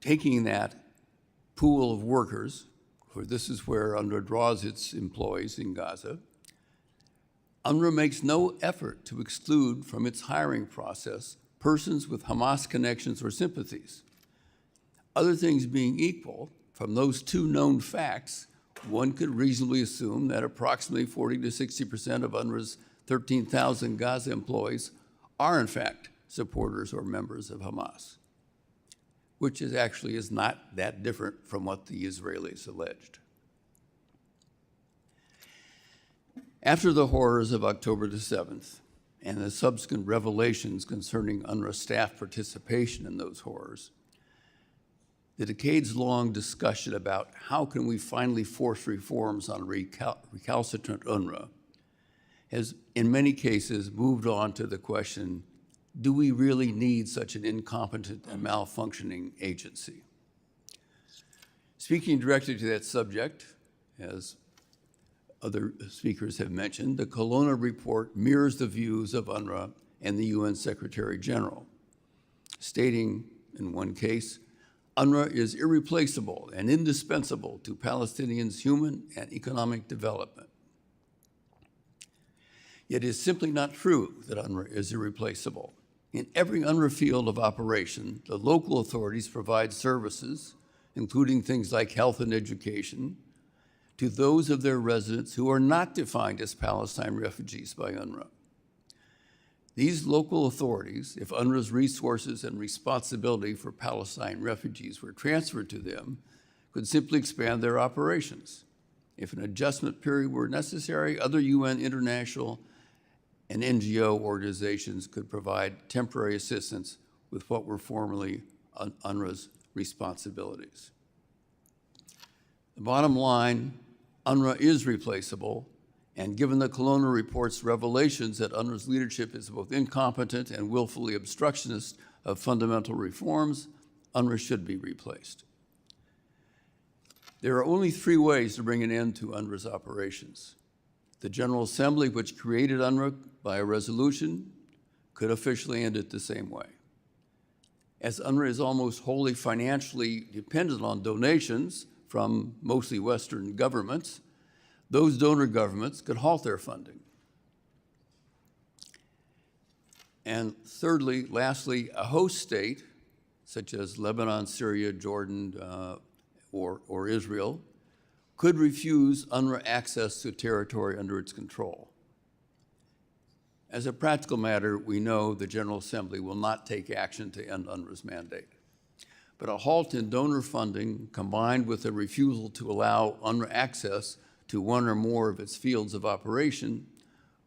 taking that pool of workers, for this is where UNRWA draws its employees in Gaza, UNRWA makes no effort to exclude from its hiring process persons with Hamas connections or sympathies. Other things being equal, from those two known facts, one could reasonably assume that approximately 40 to 60% of UNRWA's 13,000 Gaza employees are in fact supporters or members of Hamas, which actually is not that different from what the Israelis alleged. After the horrors of October the 7th and the subsequent revelations concerning UNRWA staff participation in those horrors, the decades-long discussion about how can we finally force reforms on recalcitrant UNRWA has, in many cases, moved on to the question, do we really need such an incompetent and malfunctioning agency? Speaking directly to that subject, as other speakers have mentioned, the Kelowna report mirrors the views of UNRWA and the UN Secretary General, stating in one case, UNRWA is irreplaceable and indispensable to Palestinians' human and economic development. Yet it is simply not true that UNRWA is irreplaceable. In every UNRWA field of operation, the local authorities provide services, including things like health and education, to those of their residents who are not defined as Palestine refugees by UNRWA. These local authorities, if UNRWA's resources and responsibility for Palestine refugees were transferred to them, could simply expand their operations. If an adjustment period were necessary, other UN international and NGO organizations could provide temporary assistance with what were formerly UNRWA's responsibilities. The bottom line, UNRWA is replaceable, and given the Kelowna report's revelations that UNRWA's leadership is both incompetent and willfully obstructionist of fundamental reforms, UNRWA should be replaced. There are only three ways to bring an end to UNRWA's operations. The General Assembly, which created UNRWA by a resolution, could officially end it the same way. As UNRWA is almost wholly financially dependent on donations from mostly Western governments, those donor governments could halt their funding. And thirdly, lastly, a host state, such as Lebanon, Syria, Jordan, or Israel, could refuse UNRWA access to territory under its control. As a practical matter, we know the General Assembly will not take action to end UNRWA's mandate. But a halt in donor funding combined with a refusal to allow UNRWA access to one or more of its fields of operation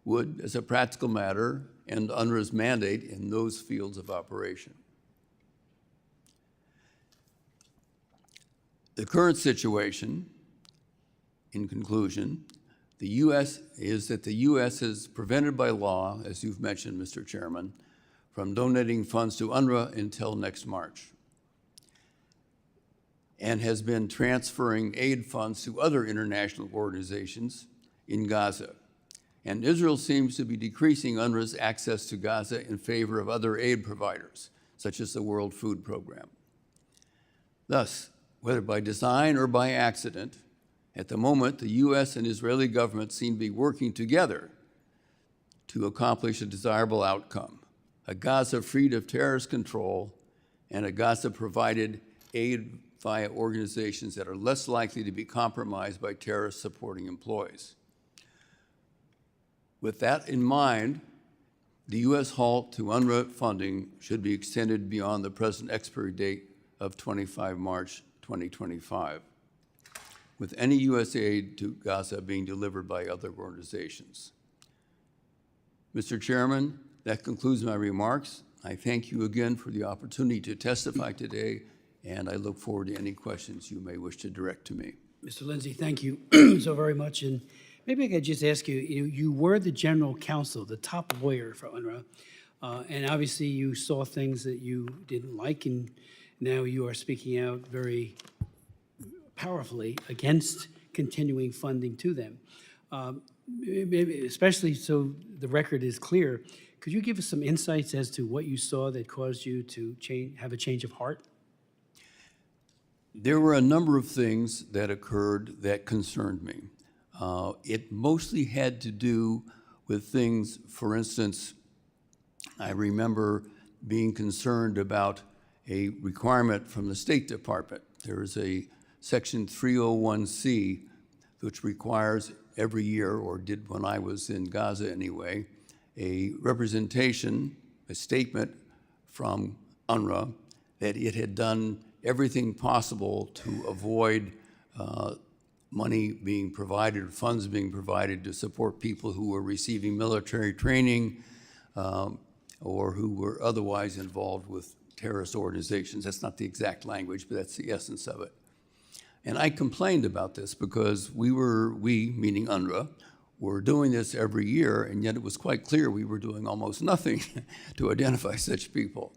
would, as a practical matter, end UNRWA's mandate in those fields of operation. The current situation, in conclusion, is that the U.S. is prevented by law, as you've mentioned, Mr. Chairman, from donating funds to UNRWA until next March, and has been transferring aid funds to other international organizations in Gaza. And Israel seems to be decreasing UNRWA's access to Gaza in favor of other aid providers, such as the World Food Program. Thus, whether by design or by accident, at the moment, the U.S. and Israeli governments seem to be working together to accomplish a desirable outcome, a Gaza freed of terrorist control and a Gaza provided aid via organizations that are less likely to be compromised by terrorist supporting employees. With that in mind, the U.S. halt to UNRWA funding should be extended beyond the present expiry date of 25 March 2025, with any U.S. aid to Gaza being delivered by other organizations. Mr. Chairman, that concludes my remarks. I thank you again for the opportunity to testify today, and I look forward to any questions you may wish to direct to me. Mr. Lindsay, thank you so very much. And maybe I could just ask you, you were the general counsel, the top lawyer for UNRWA, and obviously you saw things that you didn't like, and now you are speaking out very powerfully against continuing funding to them. Maybe especially so the record is clear, could you give us some insights as to what you saw that caused you to have a change of heart? There were a number of things that occurred that concerned me. It mostly had to do with things, for instance, I remember being concerned about a requirement from the State Department. There is a Section 301C, which requires every year, or did when I was in Gaza anyway, a representation, a statement from UNRWA that it had done everything possible to avoid money being provided, funds being provided to support people who were receiving military training or who were otherwise involved with terrorist organizations. That's not the exact language, but that's the essence of it. And I complained about this because we, meaning UNRWA, were doing this every year, and yet it was quite clear we were doing almost nothing to identify such people.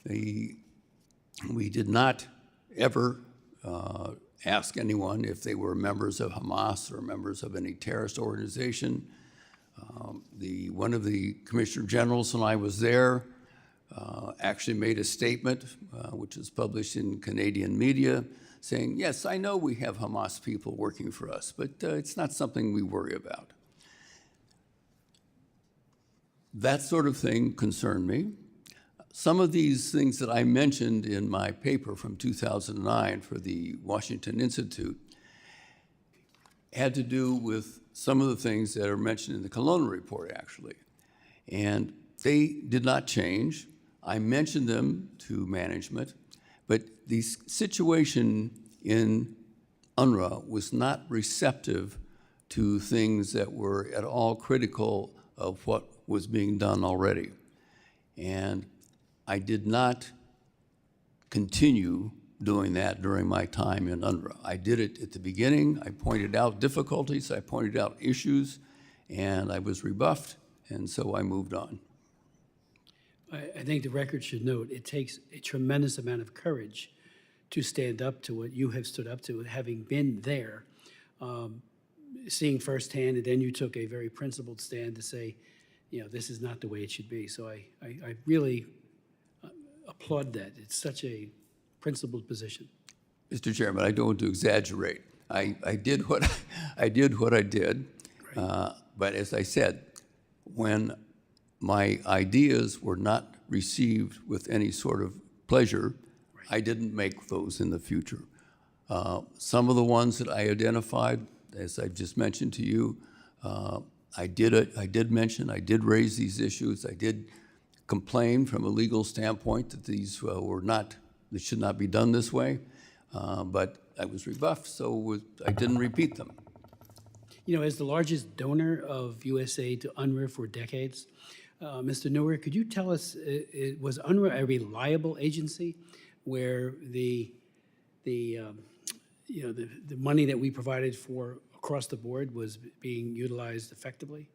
We did not ever ask anyone if they were members of Hamas or members of any terrorist organization. One of the Commissioner Generals when I was there actually made a statement, which was published in Canadian media, saying, yes, I know we have Hamas people working for us, but it's not something we worry about. That sort of thing concerned me. Some of these things that I mentioned in my paper from 2009 for the Washington Institute had to do with some of the things that are mentioned in the Kelowna report, actually. And they did not change. I mentioned them to management, but the situation in UNRWA was not receptive to things that were at all critical of what was being done already. And I did not continue doing that during my time in UNRWA. I did it at the beginning. I pointed out difficulties, I pointed out issues, and I was rebuffed, and so I moved on. I think the record should note it takes a tremendous amount of courage to stand up to what you have stood up to, having been there, seeing firsthand, and then you took a very principled stand to say, this is not the way it should be. So I really applaud that. It's such a principled position. Mr. Chairman, I don't want to exaggerate. I did what I did, but as I said, when my ideas were not received with any sort of pleasure, I didn't make those in the future. Some of the ones that I identified, as I just mentioned to you, I did mention, I did raise these issues. I did complain from a legal standpoint that these they should not be done this way, but I was rebuffed, so I didn't repeat them. As the largest donor of U.S. aid to UNRWA for decades, Mr. Neuer, could you tell us, was UNRWA a reliable agency where the money that we provided for across the board was being utilized effectively?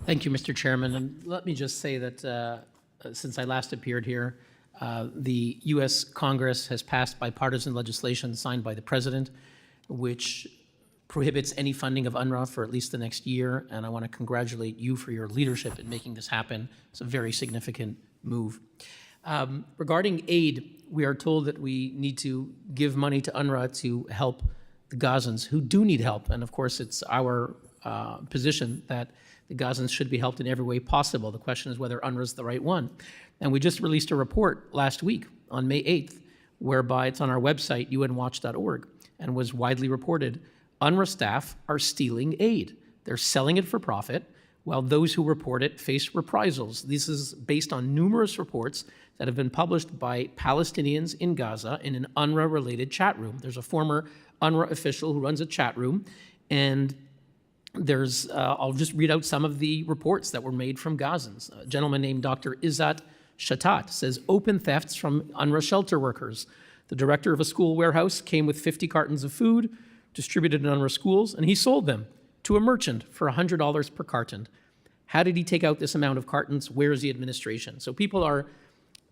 Thank you, Mr. Chairman. And let me just say that since I last appeared here, the U.S. Congress has passed bipartisan legislation signed by the President, which prohibits any funding of UNRWA for at least the next year, and I want to congratulate you for your leadership in making this happen. It's a very significant move. Regarding aid, we are told that we need to give money to UNRWA to help the Gazans who do need help, and of course it's our position that the Gazans should be helped in every way possible. The question is whether UNRWA is the right one. And we just released a report last week on May 8th, whereby it's on our website, unwatch.org, and was widely reported. UNRWA staff are stealing aid. They're selling it for profit, while those who report it face reprisals. This is based on numerous reports that have been published by Palestinians in Gaza in an UNRWA-related chat room. There's a former UNRWA official who runs a chat room, and there's, I'll just read out some of the reports that were made from Gazans. A gentleman named Dr. Izzat Shatat says, open thefts from UNRWA shelter workers. The director of a school warehouse came with 50 cartons of food, distributed in UNRWA schools, and he sold them to a merchant for $100 per carton. How did he take out this amount of cartons? Where is the administration? So people are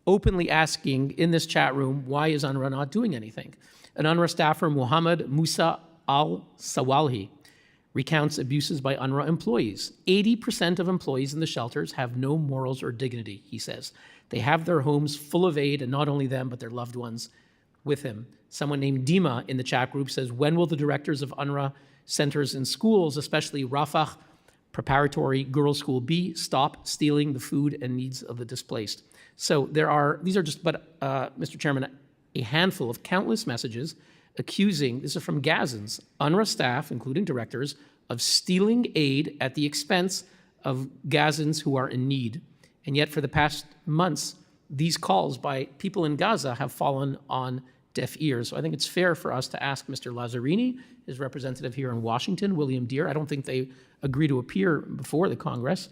openly asking in this chat room, why is UNRWA not doing anything? An UNRWA staffer, Muhammad Musa al-Sawalhi, recounts abuses by UNRWA employees. 80% of employees in the shelters have no morals or dignity, he says. They have their homes full of aid, and not only them, but their loved ones with him. Someone named Dima in the chat group says, when will the directors of UNRWA centers in schools, especially Rafah Preparatory Girls School B, stop stealing the food and needs of the displaced? So these are just, Mr. Chairman, a handful of countless messages accusing, this is from Gazans, UNRWA staff, including directors, of stealing aid at the expense of Gazans who are in need. And yet for the past months, these calls by people in Gaza have fallen on deaf ears. So I think it's fair for us to ask Mr. Lazzarini, his representative here in Washington, William Deere, I don't think they agree to appear before the Congress,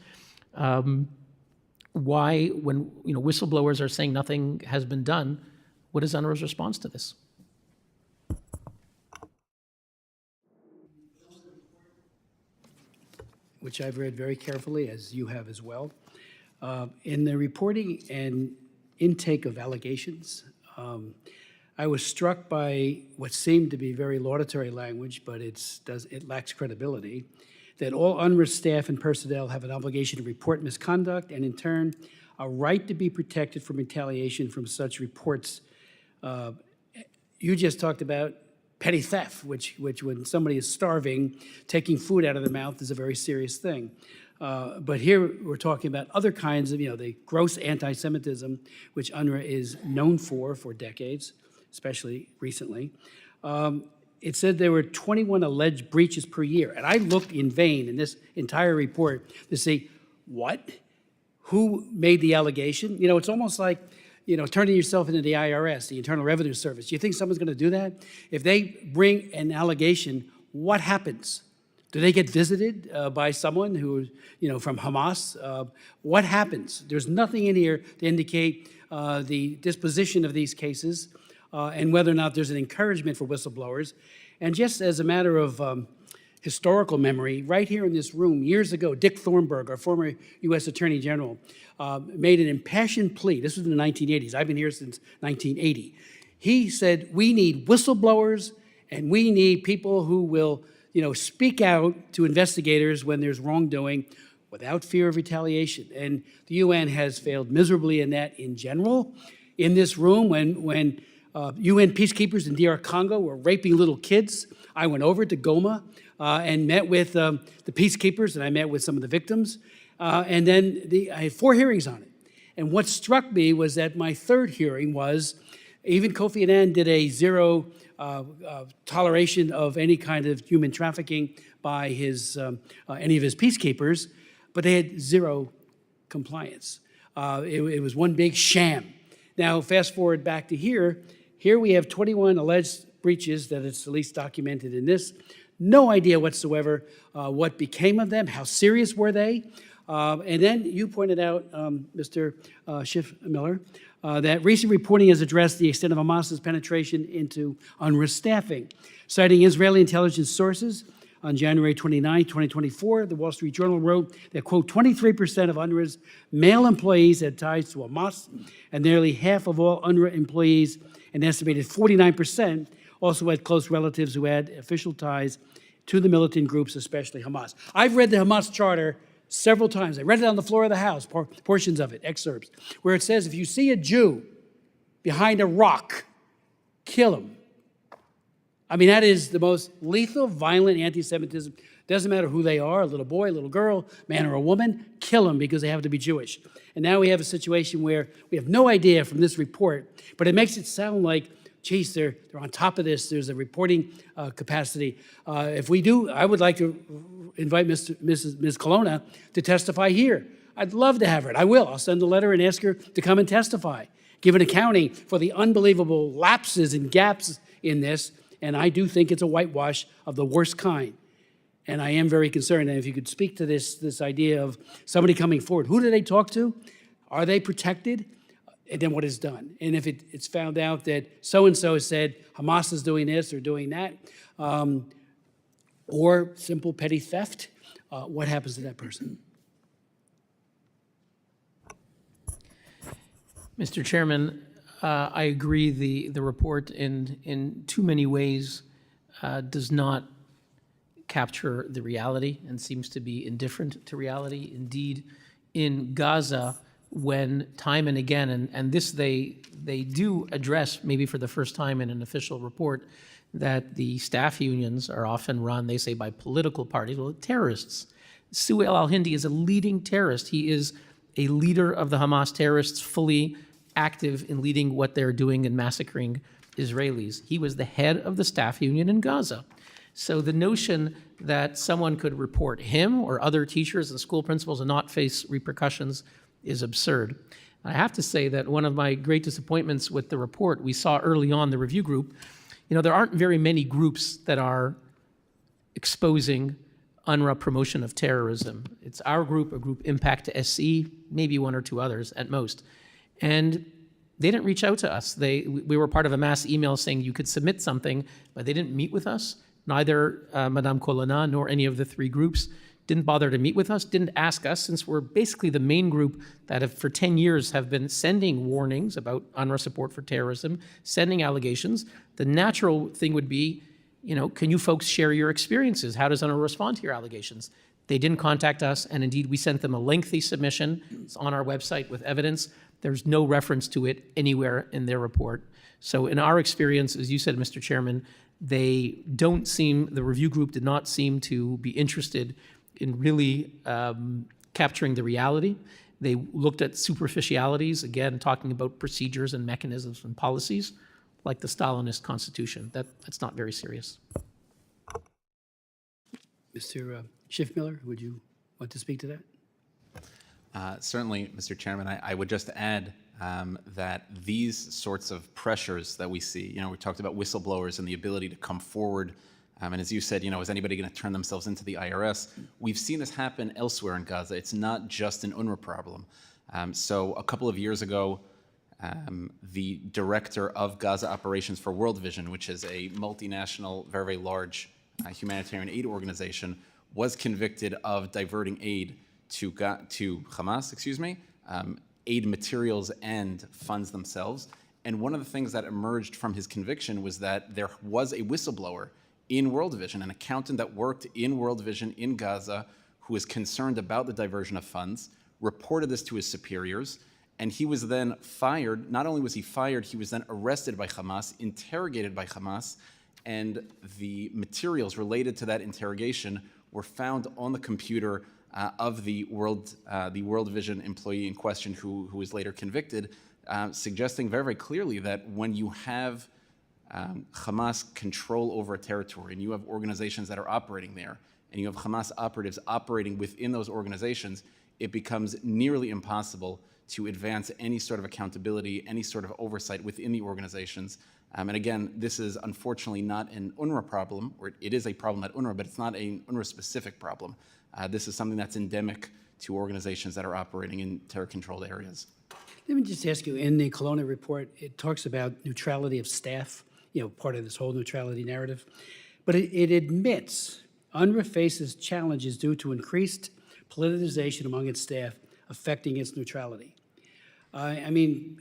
why, when whistleblowers are saying nothing has been done, what is UNRWA's response to this? Which I've read very carefully, as you have as well. In the reporting and intake of allegations, I was struck by what seemed to be very laudatory language, but it lacks credibility, that all UNRWA staff and personnel have an obligation to report misconduct and, in turn, a right to be protected from retaliation from such reports. You just talked about petty theft, which when somebody is starving, taking food out of their mouth is a very serious thing. But here we're talking about other kinds of, the gross anti-Semitism, which UNRWA is known for decades, especially recently. It said there were 21 alleged breaches per year. And I looked in vain in this entire report to see who made the allegation. It's almost like, turning yourself into the IRS, the Internal Revenue Service. Do you think someone's going to do that? If they bring an allegation, what happens? Do they get visited by someone who, from Hamas? What happens? There's nothing in here to indicate the disposition of these cases and whether or not there's an encouragement for whistleblowers. And just as a matter of historical memory, right here in this room, years ago, Dick Thornburg, our former U.S. Attorney General, made an impassioned plea. This was in the 1980s. I've been here since 1980. He said, we need whistleblowers and we need people who will speak out to investigators when there's wrongdoing without fear of retaliation. And the UN has failed miserably in that in general. In this room, when UN peacekeepers in DR Congo were raping little kids, I went over to Goma and met with the peacekeepers, and I met with some of the victims. And then I had 4 hearings on it. And what struck me was that my 3rd hearing was, even Kofi Annan did a zero toleration of any kind of human trafficking by any of his peacekeepers, but they had 0 compliance. It was one big sham. Now, fast forward back to here. Here we have 21 alleged breaches that it's at least documented in this. No idea whatsoever what became of them, how serious were they. And then you pointed out, Mr. Schiffmiller, that recent reporting has addressed the extent of Hamas's penetration into UNRWA staffing. Citing Israeli intelligence sources, on January 29, 2024, the Wall Street Journal wrote that, quote, 23% of UNRWA's male employees had ties to Hamas, and nearly half of all UNRWA employees, an estimated 49%, also had close relatives who had official ties to the militant groups, especially Hamas. I've read the Hamas charter several times. I read it on the floor of the House, portions of it, excerpts, where it says, if you see a Jew behind a rock, kill him. I mean, that is the most lethal, violent anti-Semitism. Doesn't matter who they are, a little boy, a little girl, man or a woman, kill them because they have to be Jewish. And now we have a situation where we have no idea from this report, but it makes it sound like, geez, they're on top of this. There's a reporting capacity. If we do, I would like to invite Ms. Colonna to testify here. I'd love to have her. I will. I'll send a letter and ask her to come and testify, give an accounting for the unbelievable lapses and gaps in this. And I do think it's a whitewash of the worst kind. And I am very concerned. And if you could speak to this idea of somebody coming forward, who do they talk to? Are they protected? And then what is done? And if it's found out that so-and-so said Hamas is doing this or doing that, or simple petty theft, what happens to that person? Mr. Chairman, I agree the report in too many ways does not capture the reality and seems to be indifferent to reality. Indeed, in Gaza, when time and again, and this they do address maybe for the first time in an official report, that the staff unions are often run, they say, by political parties, well, terrorists. Suhail al-Hindi is a leading terrorist. He is a leader of the Hamas terrorists, fully active in leading what they're doing in massacring Israelis. He was the head of the staff union in Gaza. So the notion that someone could report him or other teachers and school principals and not face repercussions is absurd. I have to say that one of my great disappointments with the report we saw early on, the review group, there aren't very many groups that are exposing UNRWA promotion of terrorism. It's our group, a group Impact to SC, maybe 1 or 2 others at most. And they didn't reach out to us. We were part of a mass email saying you could submit something, but they didn't meet with us. Neither Madame Colonna nor any of the 3 groups didn't bother to meet with us, didn't ask us, since we're basically the main group that for 10 years have been sending warnings about UNRWA support for terrorism, sending allegations. The natural thing would be, can you folks share your experiences? How does UNRWA respond to your allegations? They didn't contact us, and indeed we sent them a lengthy submission. It's on our website with evidence. There's no reference to it anywhere in their report. So in our experience, as you said, Mr. Chairman, the review group did not seem to be interested in really capturing the reality. They looked at superficialities, again, talking about procedures and mechanisms and policies, like the Stalinist constitution. That's not very serious. Mr. Schiffmiller, would you want to speak to that? Certainly, Mr. Chairman, I would just add that these sorts of pressures that we see, we talked about whistleblowers and the ability to come forward, and as you said, is anybody going to turn themselves into the IRS? We've seen this happen elsewhere in Gaza. It's not just an UNRWA problem. So a couple of years ago, the director of Gaza Operations for World Vision, which is a multinational, very, very large humanitarian aid organization, was convicted of diverting aid to Hamas, aid materials and funds themselves. And one of the things that emerged from his conviction was that there was a whistleblower in World Vision, an accountant that worked in World Vision in Gaza, who was concerned about the diversion of funds, reported this to his superiors, and he was then fired. Not only was he fired, he was then arrested by Hamas, interrogated by Hamas, and the materials related to that interrogation were found on the computer of the World Vision employee in question, who was later convicted, suggesting very, very clearly that when you have Hamas control over a territory, and you have organizations that are operating there, and you have Hamas operatives operating within those organizations, it becomes nearly impossible to advance any sort of accountability, any sort of oversight within the organizations. And again, this is unfortunately not an UNRWA problem, or it is a problem at UNRWA, but it's not an UNRWA-specific problem. This is something that's endemic to organizations that are operating in terror-controlled areas. Let me just ask you, in the Colonna report, it talks about neutrality of staff, part of this whole neutrality narrative, but it admits UNRWA faces challenges due to increased politicization among its staff affecting its neutrality. I mean,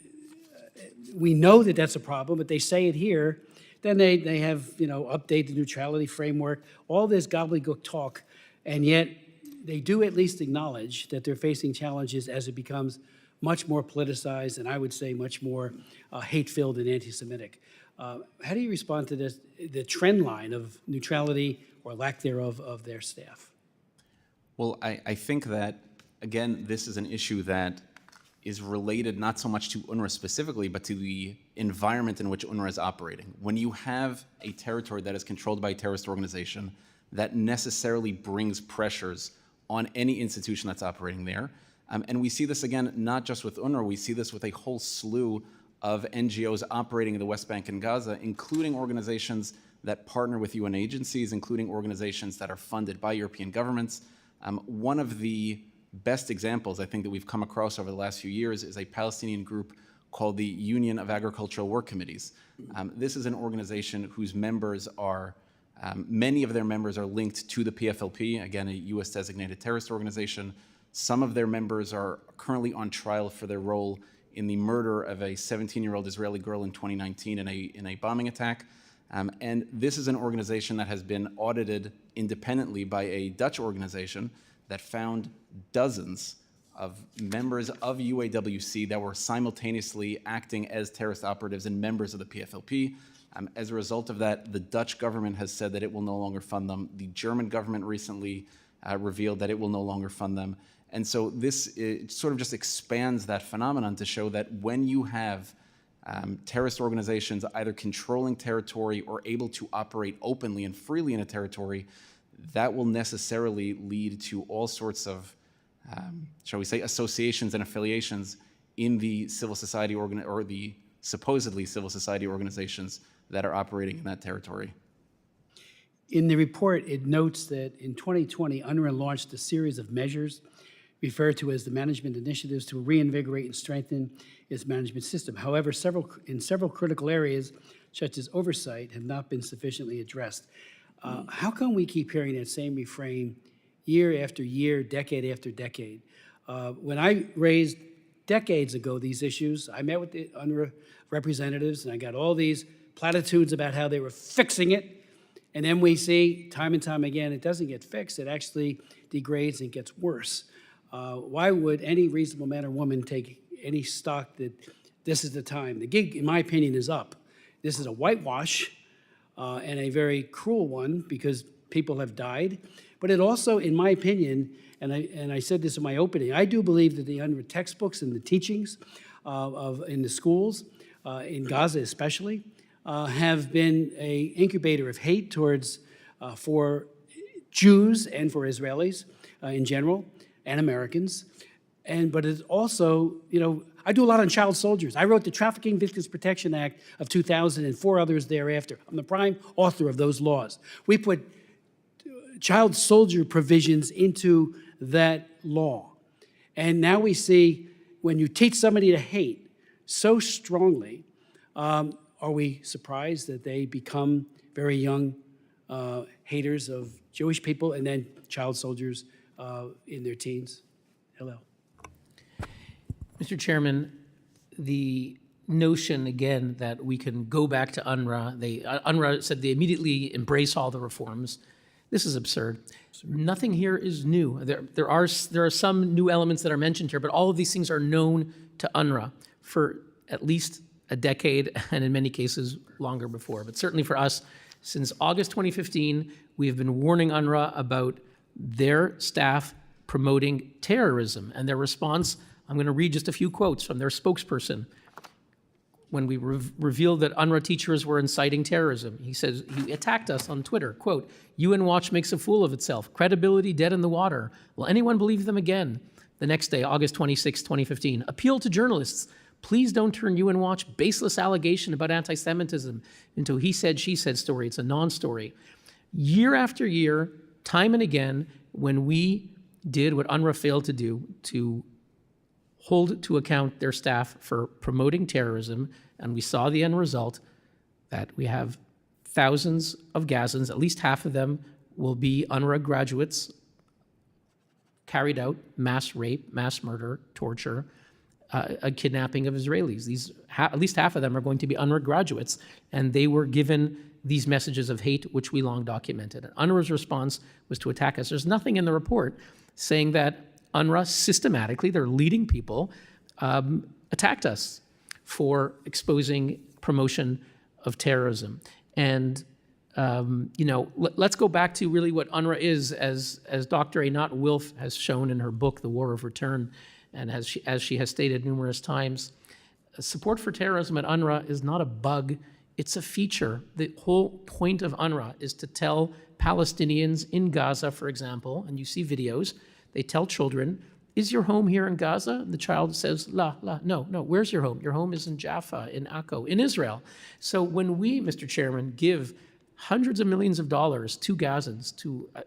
we know that that's a problem, but they say it here. Then they have, update the neutrality framework, all this gobbledygook talk, and yet they do at least acknowledge that they're facing challenges as it becomes much more politicized, and I would say much more hate-filled and anti-Semitic. How do you respond to this, the trend line of neutrality or lack thereof of their staff? Well, I think that, again, this is an issue that is related not so much to UNRWA specifically, but to the environment in which UNRWA is operating. When you have a territory that is controlled by a terrorist organization, that necessarily brings pressures on any institution that's operating there. And we see this, again, not just with UNRWA, we see this with a whole slew of NGOs operating in the West Bank and Gaza, including organizations that partner with UN agencies, including organizations that are funded by European governments. One of the best examples I think that we've come across over the last few years is a Palestinian group called the Union of Agricultural Work Committees. This is an organization whose members are, many of their members are linked to the PFLP, again, a US designated terrorist organization. Some of their members are currently on trial for their role in the murder of a 17-year-old Israeli girl in 2019 in a bombing attack. And this is an organization that has been audited independently by a Dutch organization that found dozens of members of UAWC that were simultaneously acting as terrorist operatives and members of the PFLP. As a result of that, the Dutch government has said that it will no longer fund them. The German government recently revealed that it will no longer fund them. And so this sort of just expands that phenomenon to show that when you have terrorist organizations either controlling territory or able to operate openly and freely in a territory, that will necessarily lead to all sorts of, shall we say, associations and affiliations in the civil society or the supposedly civil society organizations that are operating in that territory. In the report, it notes that in 2020, UNRWA launched a series of measures referred to as the management initiatives to reinvigorate and strengthen its management system. However, in several critical areas, such as oversight, have not been sufficiently addressed. How come we keep hearing that same refrain year after year, decade after decade? When I raised decades ago these issues, I met with the UNRWA representatives, and I got all these platitudes about how they were fixing it. And then we see time and time again, it doesn't get fixed. It actually degrades and gets worse. Why would any reasonable man or woman take any stock that this is the time? The gig, in my opinion, is up. This is a whitewash and a very cruel one because people have died. But it also, in my opinion, and I said this in my opening, I do believe that the UNRWA textbooks and the teachings in the schools, in Gaza especially, have been an incubator of hate towards for Jews and for Israelis in general, and Americans. But it's also, I do a lot on child soldiers. I wrote the Trafficking Victims Protection Act of 2000 and 4 others thereafter. I'm the prime author of those laws. We put child soldier provisions into that law. And now we see when you teach somebody to hate so strongly, are we surprised that they become very young haters of Jewish people and then child soldiers in their teens? Hillel. Mr. Chairman, the notion, again, that we can go back to UNRWA. UNRWA said they immediately embrace all the reforms. This is absurd. Nothing here is new. There are some new elements that are mentioned here, but all of these things are known to UNRWA for at least a decade, and in many cases longer before. But certainly for us, since August 2015, we have been warning UNRWA about their staff promoting terrorism. And their response, I'm going to read just a few quotes from their spokesperson. When we revealed that UNRWA teachers were inciting terrorism, he says, he attacked us on Twitter, quote, UN Watch makes a fool of itself, credibility dead in the water. Will anyone believe them again? The next day, August 26, 2015, appeal to journalists. Please don't turn UN Watch baseless allegation about anti-Semitism into a he said, she said story. It's a non-story. Year after year, time and again, when we did what UNRWA failed to do, to hold to account their staff for promoting terrorism, and we saw the end result, that we have thousands of Gazans, at least half of them will be UNRWA graduates, carried out mass rape, mass murder, torture, a kidnapping of Israelis. At least half of them are going to be UNRWA graduates, and they were given these messages of hate, which we long documented. And UNRWA's response was to attack us. There's nothing in the report saying that UNRWA systematically, their leading people, attacked us for exposing promotion of terrorism. And let's go back to really what UNRWA is, as Dr. Einat Wilf has shown in her book, The War of Return, and as she has stated numerous times, support for terrorism at UNRWA is not a bug, it's a feature. The whole point of UNRWA is to tell Palestinians in Gaza, for example, and you see videos, they tell children, is your home here in Gaza? The child says, no, where's your home? Your home is in Jaffa, in Akko, in Israel. So when we, Mr. Chairman, give hundreds of millions of dollars to Gazans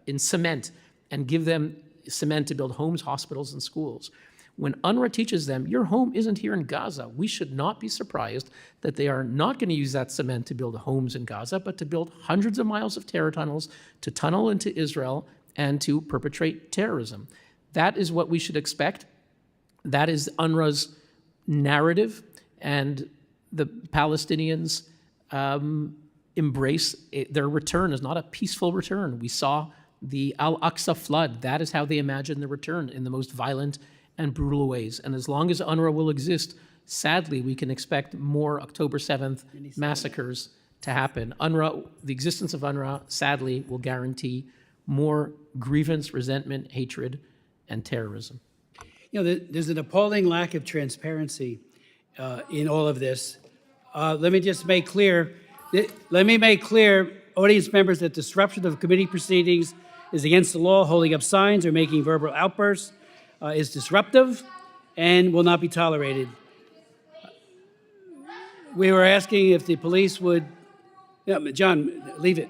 in cement and give them cement to build homes, hospitals, and schools, when UNRWA teaches them, your home isn't here in Gaza, we should not be surprised that they are not going to use that cement to build homes in Gaza, but to build hundreds of miles of terror tunnels, to tunnel into Israel, and to perpetrate terrorism. That is what we should expect. That is UNRWA's narrative, and the Palestinians embrace it. Their return is not a peaceful return. We saw the Al-Aqsa flood. That is how they imagine the return, in the most violent and brutal ways. And as long as UNRWA will exist, sadly, we can expect more October 7th massacres to happen. UNRWA, the existence of UNRWA, sadly, will guarantee more grievance, resentment, hatred, and terrorism. There's an appalling lack of transparency in all of this. Let me just make clear, audience members, that disruption of committee proceedings is against the law. Holding up signs or making verbal outbursts is disruptive and will not be tolerated. We were asking if the police would, John, leave it.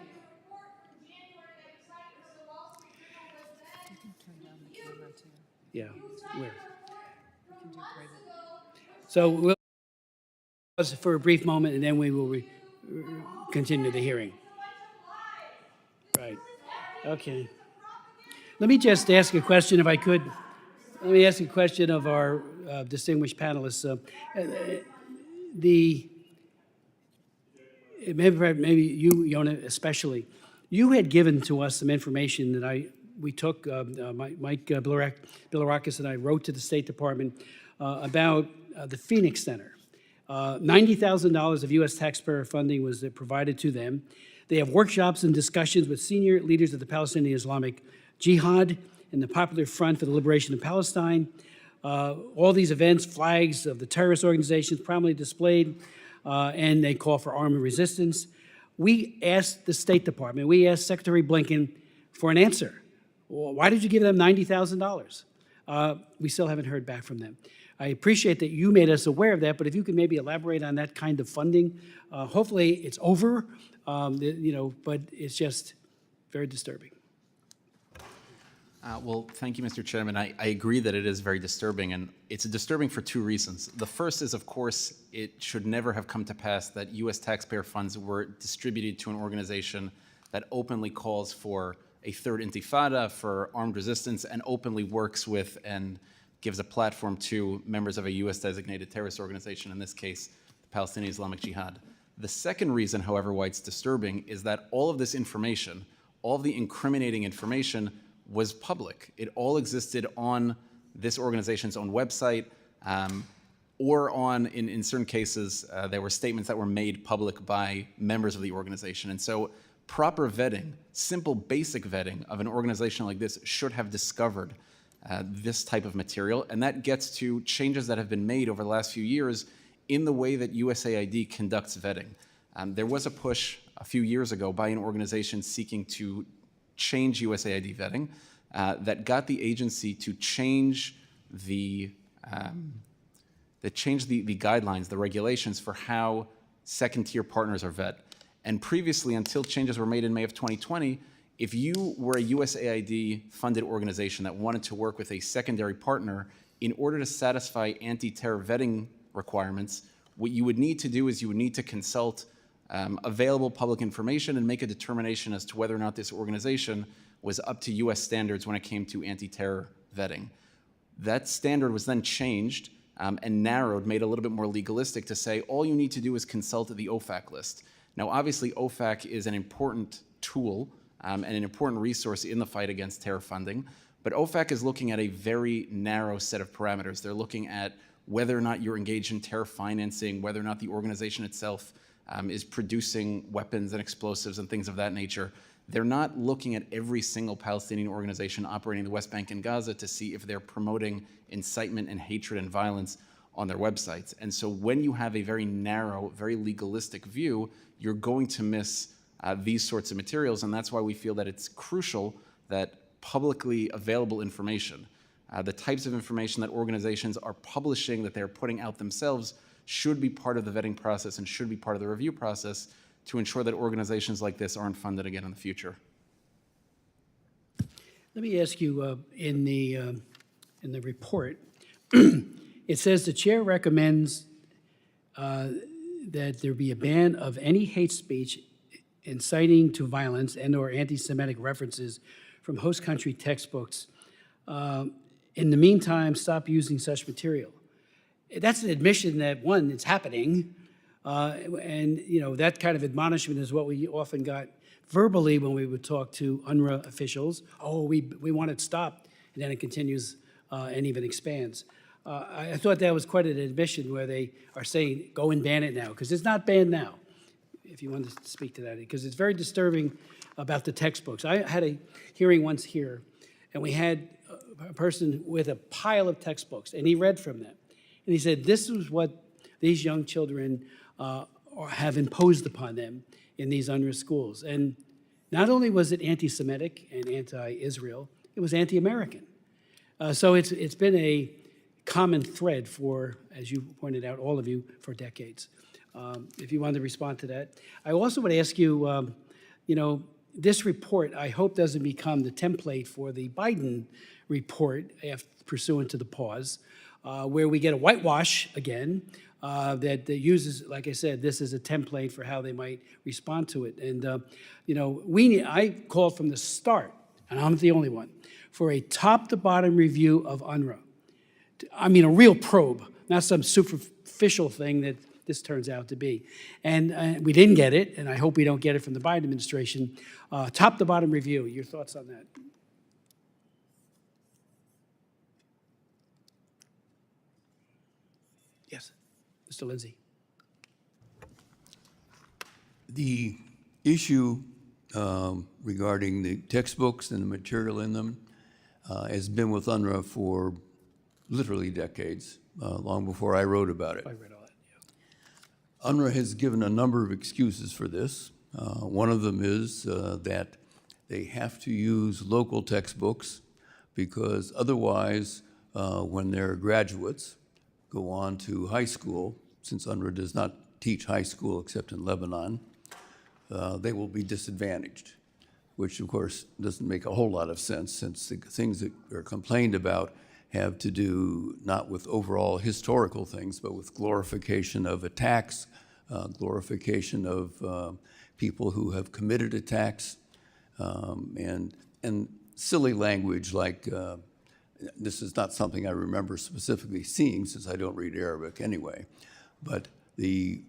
Yeah, where? So we'll pause for a brief moment, and then we will continue the hearing. Right. Okay. Let me just ask a question, if I could. Let me ask a question of our distinguished panelists. Maybe you, Yona, especially, you had given to us some information that we took, Mike Bilirakis and I wrote to the State Department about the Phoenix Center. $90,000 of U.S. taxpayer funding was provided to them. They have workshops and discussions with senior leaders of the Palestinian Islamic Jihad and the Popular Front for the Liberation of Palestine. All these events, flags of the terrorist organizations prominently displayed, and they call for armed resistance. We asked the State Department, we asked Secretary Blinken for an answer. Why did you give them $90,000? We still haven't heard back from them. I appreciate that you made us aware of that, but if you could maybe elaborate on that kind of funding. Hopefully it's over, but it's just very disturbing. Well, thank you, Mr. Chairman. I agree that it is very disturbing, and it's disturbing for two reasons. The first is, of course, it should never have come to pass that U.S. taxpayer funds were distributed to an organization that openly calls for a third intifada, for armed resistance, and openly works with and gives a platform to members of a U.S. designated terrorist organization, in this case, Palestinian Islamic Jihad. The second reason, however, why it's disturbing is that all of this information, all of the incriminating information was public. It all existed on this organization's own website, or on, in certain cases, there were statements that were made public by members of the organization. And so proper vetting, simple basic vetting of an organization like this should have discovered this type of material. And that gets to changes that have been made over the last few years in the way that USAID conducts vetting. There was a push a few years ago by an organization seeking to change USAID vetting that got the agency to change the guidelines, the regulations for how second-tier partners are vet. And previously, until changes were made in May of 2020, if you were a USAID-funded organization that wanted to work with a secondary partner, in order to satisfy anti-terror vetting requirements, what you would need to do is you would need to consult available public information and make a determination as to whether or not this organization was up to US standards when it came to anti-terror vetting. That standard was then changed and narrowed, made a little bit more legalistic to say all you need to do is consult the OFAC list. Now, obviously, OFAC is an important tool and an important resource in the fight against terror funding, but OFAC is looking at a very narrow set of parameters. They're looking at whether or not you're engaged in terror financing, whether or not the organization itself is producing weapons and explosives and things of that nature. They're not looking at every single Palestinian organization operating in the West Bank and Gaza to see if they're promoting incitement and hatred and violence on their websites. And so when you have a very narrow, very legalistic view, you're going to miss these sorts of materials. And that's why we feel that it's crucial that publicly available information, the types of information that organizations are publishing, that they're putting out themselves, should be part of the vetting process and should be part of the review process to ensure that organizations like this aren't funded again in the future. Let me ask you, in the report, it says the chair recommends that there be a ban of any hate speech inciting to violence and/or anti-Semitic references from host country textbooks. In the meantime, stop using such material. That's an admission that, one, it's happening, and that kind of admonishment is what we often got verbally when we would talk to UNRWA officials. Oh, we want it stopped, and then it continues and even expands. I thought that was quite an admission where they are saying, go and ban it now, because it's not banned now, if you want to speak to that, because it's very disturbing about the textbooks. I had a hearing once here, and we had a person with a pile of textbooks, and he read from them. And he said, this is what these young children have imposed upon them in these UNRWA schools. And not only was it anti-Semitic and anti-Israel, it was anti-American. So it's been a common thread for, as you pointed out, all of you, for decades. If you wanted to respond to that. I also would ask you, this report, I hope, doesn't become the template for the Biden report pursuant to the pause, where we get a whitewash again that uses, like I said, this as a template for how they might respond to it. And, I called from the start, and I'm not the only one, for a top-to-bottom review of UNRWA. I mean, a real probe, not some superficial thing that this turns out to be. And we didn't get it, and I hope we don't get it from the Biden administration. Top-to-bottom review, your thoughts on that? Yes, Mr. Lindsay. The issue regarding the textbooks and the material in them has been with UNRWA for literally decades, long before I wrote about it. I read all that, yeah. UNRWA has given a number of excuses for this. One of them is that they have to use local textbooks because otherwise, when their graduates go on to high school, since UNRWA does not teach high school except in Lebanon, they will be disadvantaged, which of course doesn't make a whole lot of sense since the things that are complained about have to do not with overall historical things, but with glorification of attacks, glorification of people who have committed attacks, and silly language like, this is not something I remember specifically seeing since I don't read Arabic anyway, but the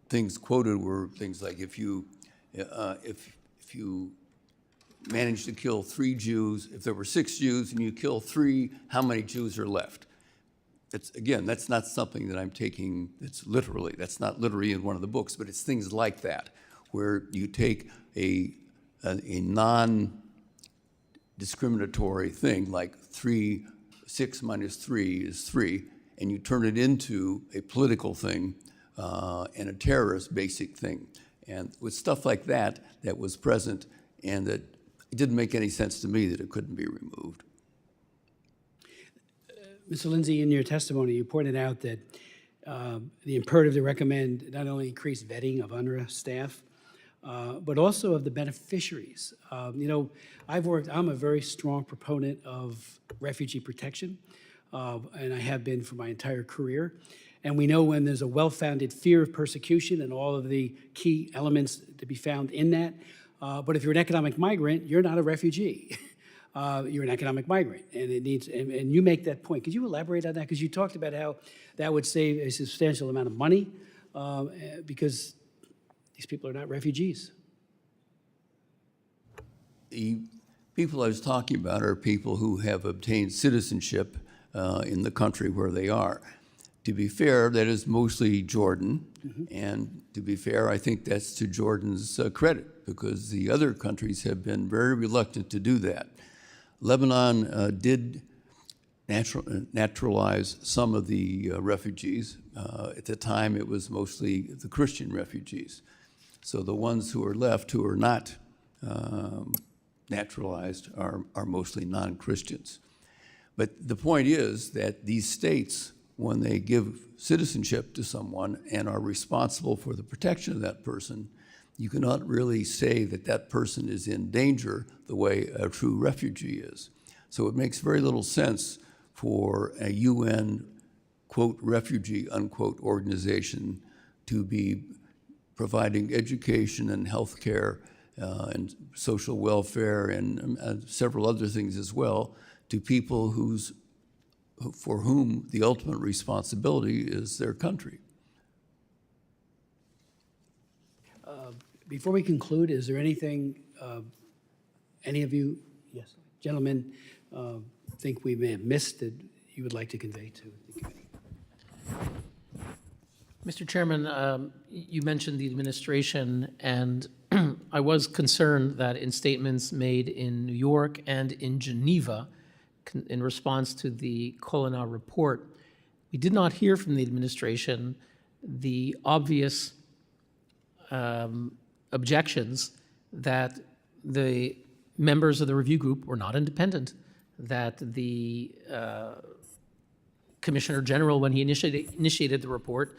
things quoted were things like if you managed to kill 3 Jews, if there were 6 Jews and you kill 3, how many Jews are left? Again, that's not something that I'm taking, that's not literally in one of the books, but it's things like that, where you take a non-discriminatory thing like 6 minus 3 is 3, and you turn it into a political thing and a terrorist basic thing. And with stuff like that, that was present, and that it didn't make any sense to me that it couldn't be removed. Mr. Lindsay, in your testimony, you pointed out that the imperative to recommend not only increased vetting of UNRWA staff, but also of the beneficiaries. I'm a very strong proponent of refugee protection, and I have been for my entire career. And we know when there's a well-founded fear of persecution and all of the key elements to be found in that. But if you're an economic migrant, you're not a refugee. You're an economic migrant, and it needs. And you make that point. Could you elaborate on that? Because you talked about how that would save a substantial amount of money because these people are not refugees. The people I was talking about are people who have obtained citizenship in the country where they are. To be fair, that is mostly Jordan, and to be fair, I think that's to Jordan's credit, because the other countries have been very reluctant to do that. Lebanon did naturalize some of the refugees. At the time, it was mostly the Christian refugees. So the ones who are left who are not naturalized are mostly non-Christians. But the point is that these states, when they give citizenship to someone and are responsible for the protection of that person, you cannot really say that that person is in danger the way a true refugee is. So it makes very little sense for a UN, quote, refugee, unquote, organization to be providing education and health care and social welfare and several other things as well to people for whom the ultimate responsibility is their country. Before we conclude, is there anything any of you, yes, gentlemen, think we may have missed that you would like to convey to the committee? Mr. Chairman, you mentioned the administration, and I was concerned that in statements made in New York and in Geneva in response to the Colonna report, we did not hear from the administration the obvious objections that the members of the review group were not independent, that the Commissioner General, when he initiated the report,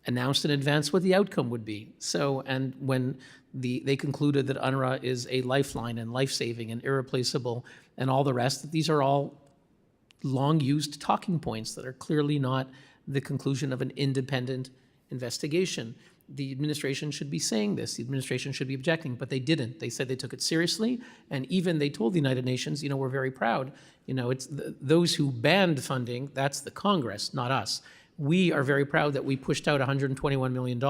announced in advance what the outcome would be. So, and when they concluded that UNRWA is a lifeline and life-saving and irreplaceable and all the rest, that these are all long-used talking points that are clearly not the conclusion of an independent investigation. The administration should be saying this. The administration should be objecting, but they didn't. They said they took it seriously, and even they told the United Nations, we're very proud. It's those who banned funding, that's the Congress, not us. We are very proud that we pushed out $121 million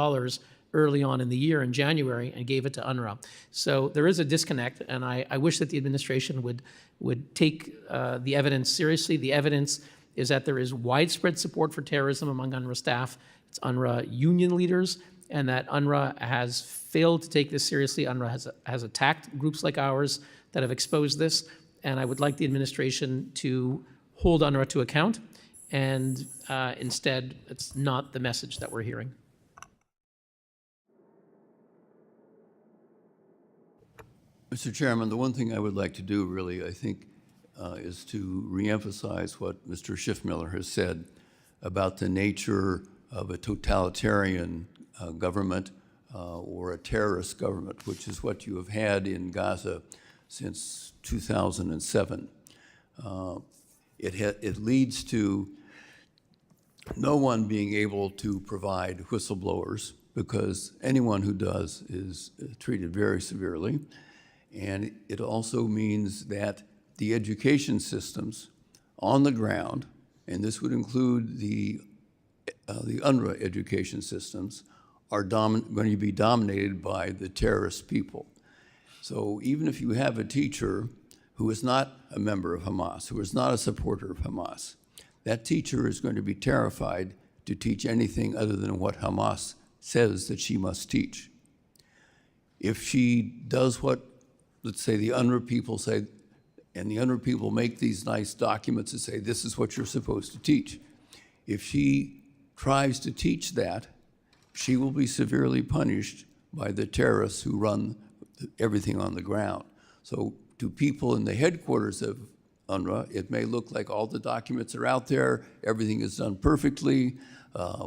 early on in the year in January and gave it to UNRWA. So there is a disconnect, and I wish that the administration would take the evidence seriously. The evidence is that there is widespread support for terrorism among UNRWA staff. It's UNRWA union leaders, and that UNRWA has failed to take this seriously. UNRWA has attacked groups like ours that have exposed this, and I would like the administration to hold UNRWA to account, and instead, it's not the message that we're hearing. Mr. Chairman, the one thing I would like to do really, I think, is to reemphasize what Mr. Schiffmiller has said about the nature of a totalitarian government or a terrorist government, which is what you have had in Gaza since 2007. It leads to no one being able to provide whistleblowers, because anyone who does is treated very severely. And it also means that the education systems on the ground, and this would include the the UNRWA education systems are going to be dominated by the terrorist people. So even if you have a teacher who is not a member of Hamas, who is not a supporter of Hamas, that teacher is going to be terrified to teach anything other than what Hamas says that she must teach. If she does what, let's say, the UNRWA people say, and the UNRWA people make these nice documents that say, this is what you're supposed to teach. If she tries to teach that, she will be severely punished by the terrorists who run everything on the ground. So to people in the headquarters of UNRWA, it may look like all the documents are out there, everything is done perfectly,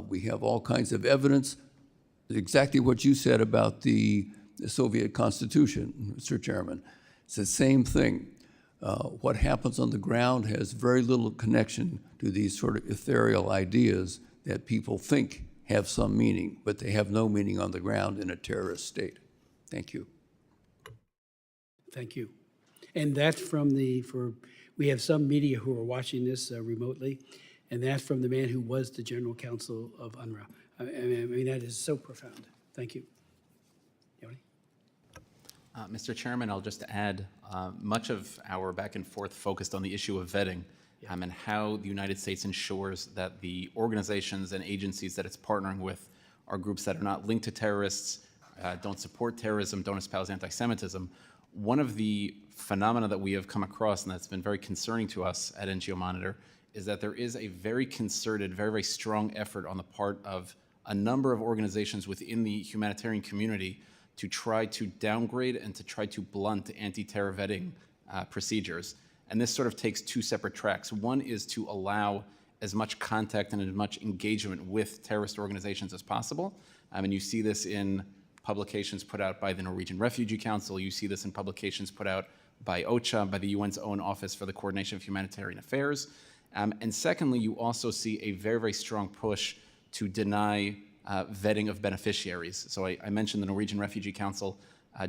we have all kinds of evidence. Exactly what you said about the Soviet Constitution, Mr. Chairman. It's the same thing. What happens on the ground has very little connection to these sort of ethereal ideas that people think have some meaning, but they have no meaning on the ground in a terrorist state. Thank you. Thank you. And that's from we have some media who are watching this remotely, and that's from the man who was the General Counsel of UNRWA. I mean, that is so profound. Thank you. Yoni? Mr. Chairman, I'll just add, much of our back and forth focused on the issue of vetting and how the United States ensures that the organizations and agencies that it's partnering with are groups that are not linked to terrorists, don't support terrorism, don't espouse anti-Semitism. One of the phenomena that we have come across, and that's been very concerning to us at NGO Monitor, is that there is a very concerted, very, very strong effort on the part of a number of organizations within the humanitarian community to try to downgrade and to try to blunt anti-terror vetting procedures. And this sort of takes two separate tracks. One is to allow as much contact and as much engagement with terrorist organizations as possible. And you see this in publications put out by the Norwegian Refugee Council. You see this in publications put out by OCHA, by the UN's own Office for the Coordination of Humanitarian Affairs. And secondly, you also see a very, very strong push to deny vetting of beneficiaries. So I mentioned the Norwegian Refugee Council.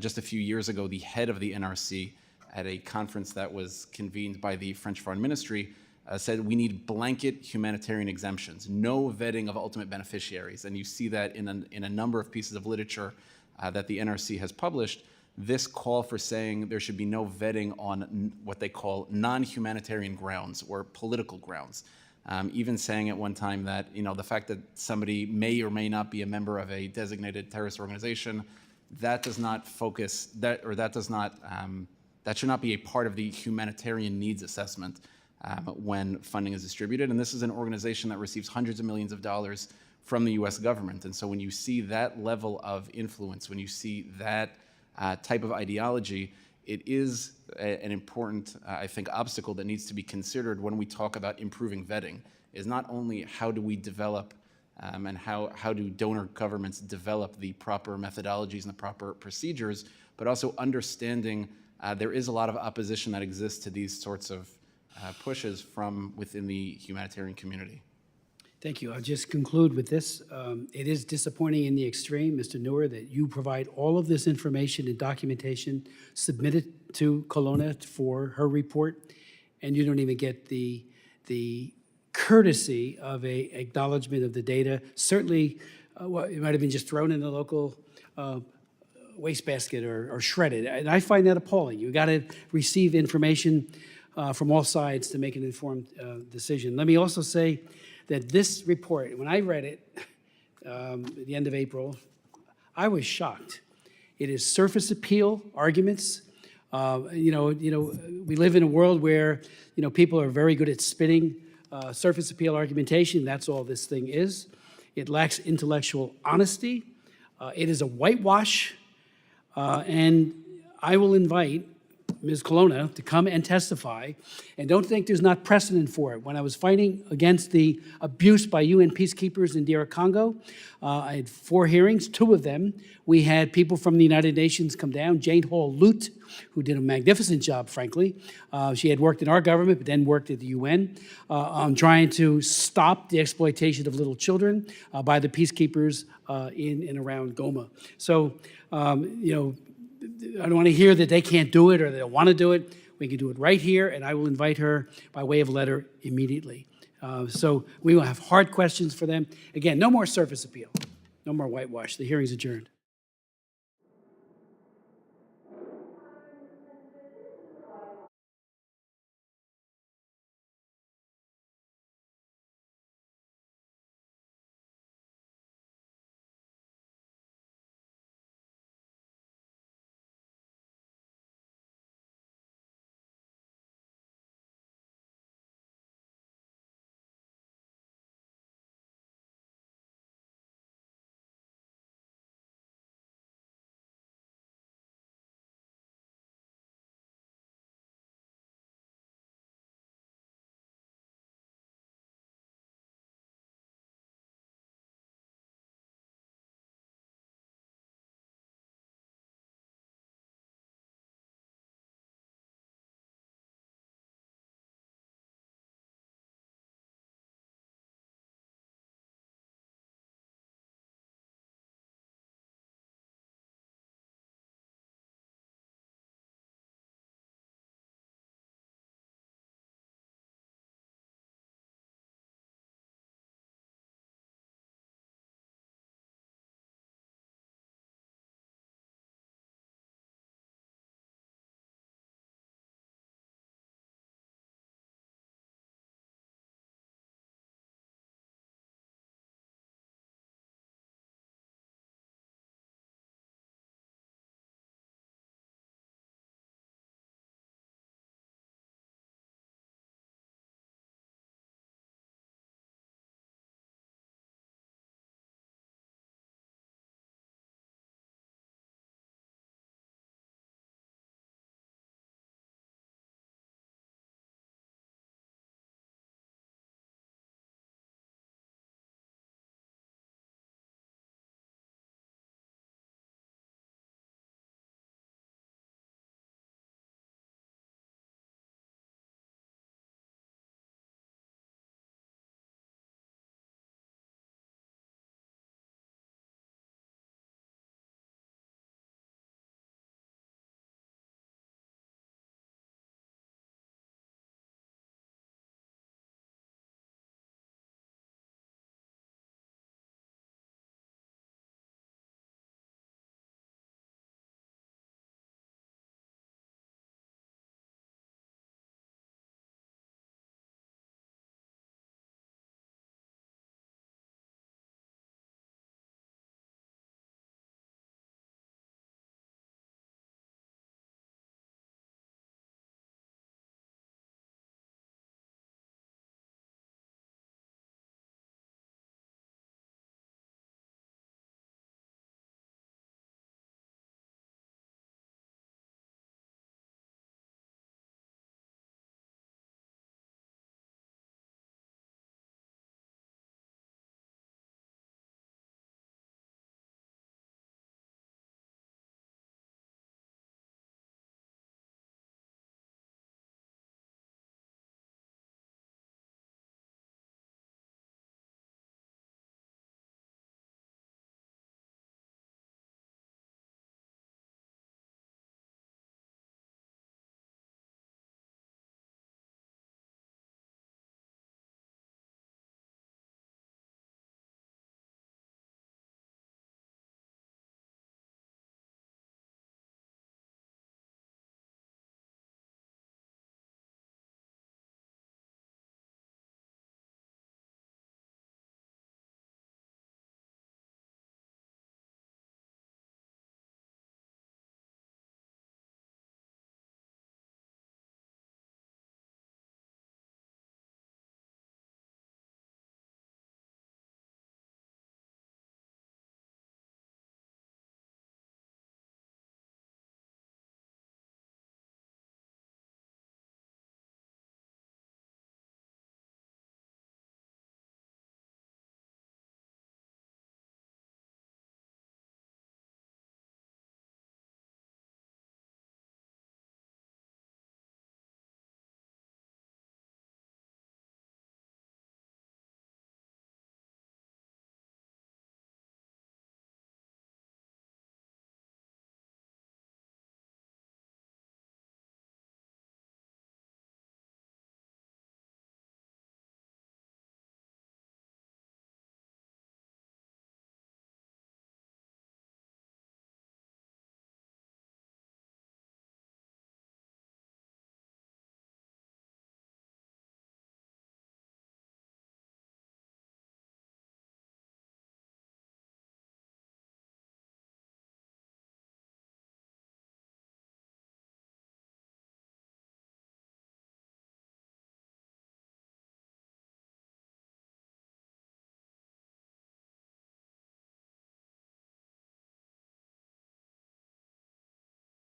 Just a few years ago, the head of the NRC at a conference that was convened by the French Foreign Ministry said we need blanket humanitarian exemptions, no vetting of ultimate beneficiaries. And you see that in a number of pieces of literature that the NRC has published, this call for saying there should be no vetting on what they call non-humanitarian grounds or political grounds. Even saying at one time that, the fact that somebody may or may not be a member of a designated terrorist organization, that does not focus, that should not be a part of the humanitarian needs assessment when funding is distributed. And this is an organization that receives hundreds of millions of dollars from the US government. And so when you see that level of influence, when you see that type of ideology, it is an important, I think, obstacle that needs to be considered when we talk about improving vetting, is not only how do we develop and how do donor governments develop the proper methodologies and the proper procedures, but also understanding there is a lot of opposition that exists to these sorts of pushes from within the humanitarian community. Thank you. I'll just conclude with this. It is disappointing in the extreme, Mr. Neuer, that you provide all of this information and documentation submitted to Colonna for her report, and you don't even get the courtesy of a acknowledgement of the data. Certainly, it might have been just thrown in the local wastebasket or shredded. And I find that appalling. You got to receive information from all sides to make an informed decision. Let me also say that this report, when I read it at the end of April, I was shocked. It is surface appeal arguments. We live in a world where people are very good at spinning surface appeal argumentation. That's all this thing is. It lacks intellectual honesty. It is a whitewash. And I will invite Ms. Colonna to come and testify, and don't think there's not precedent for it. When I was fighting against the abuse by UN peacekeepers in DR Congo, I had 4 hearings. 2 of them, we had people from the United Nations come down. Jane Hall-Lute, who did a magnificent job, frankly. She had worked in our government, but then worked at the UN on trying to stop the exploitation of little children by the peacekeepers in and around Goma. So, I don't want to hear that they can't do it or they don't want to do it. We can do it right here, and I will invite her by way of letter immediately. So we will have hard questions for them. Again, no more surface appeal. No more whitewash. The hearing's adjourned.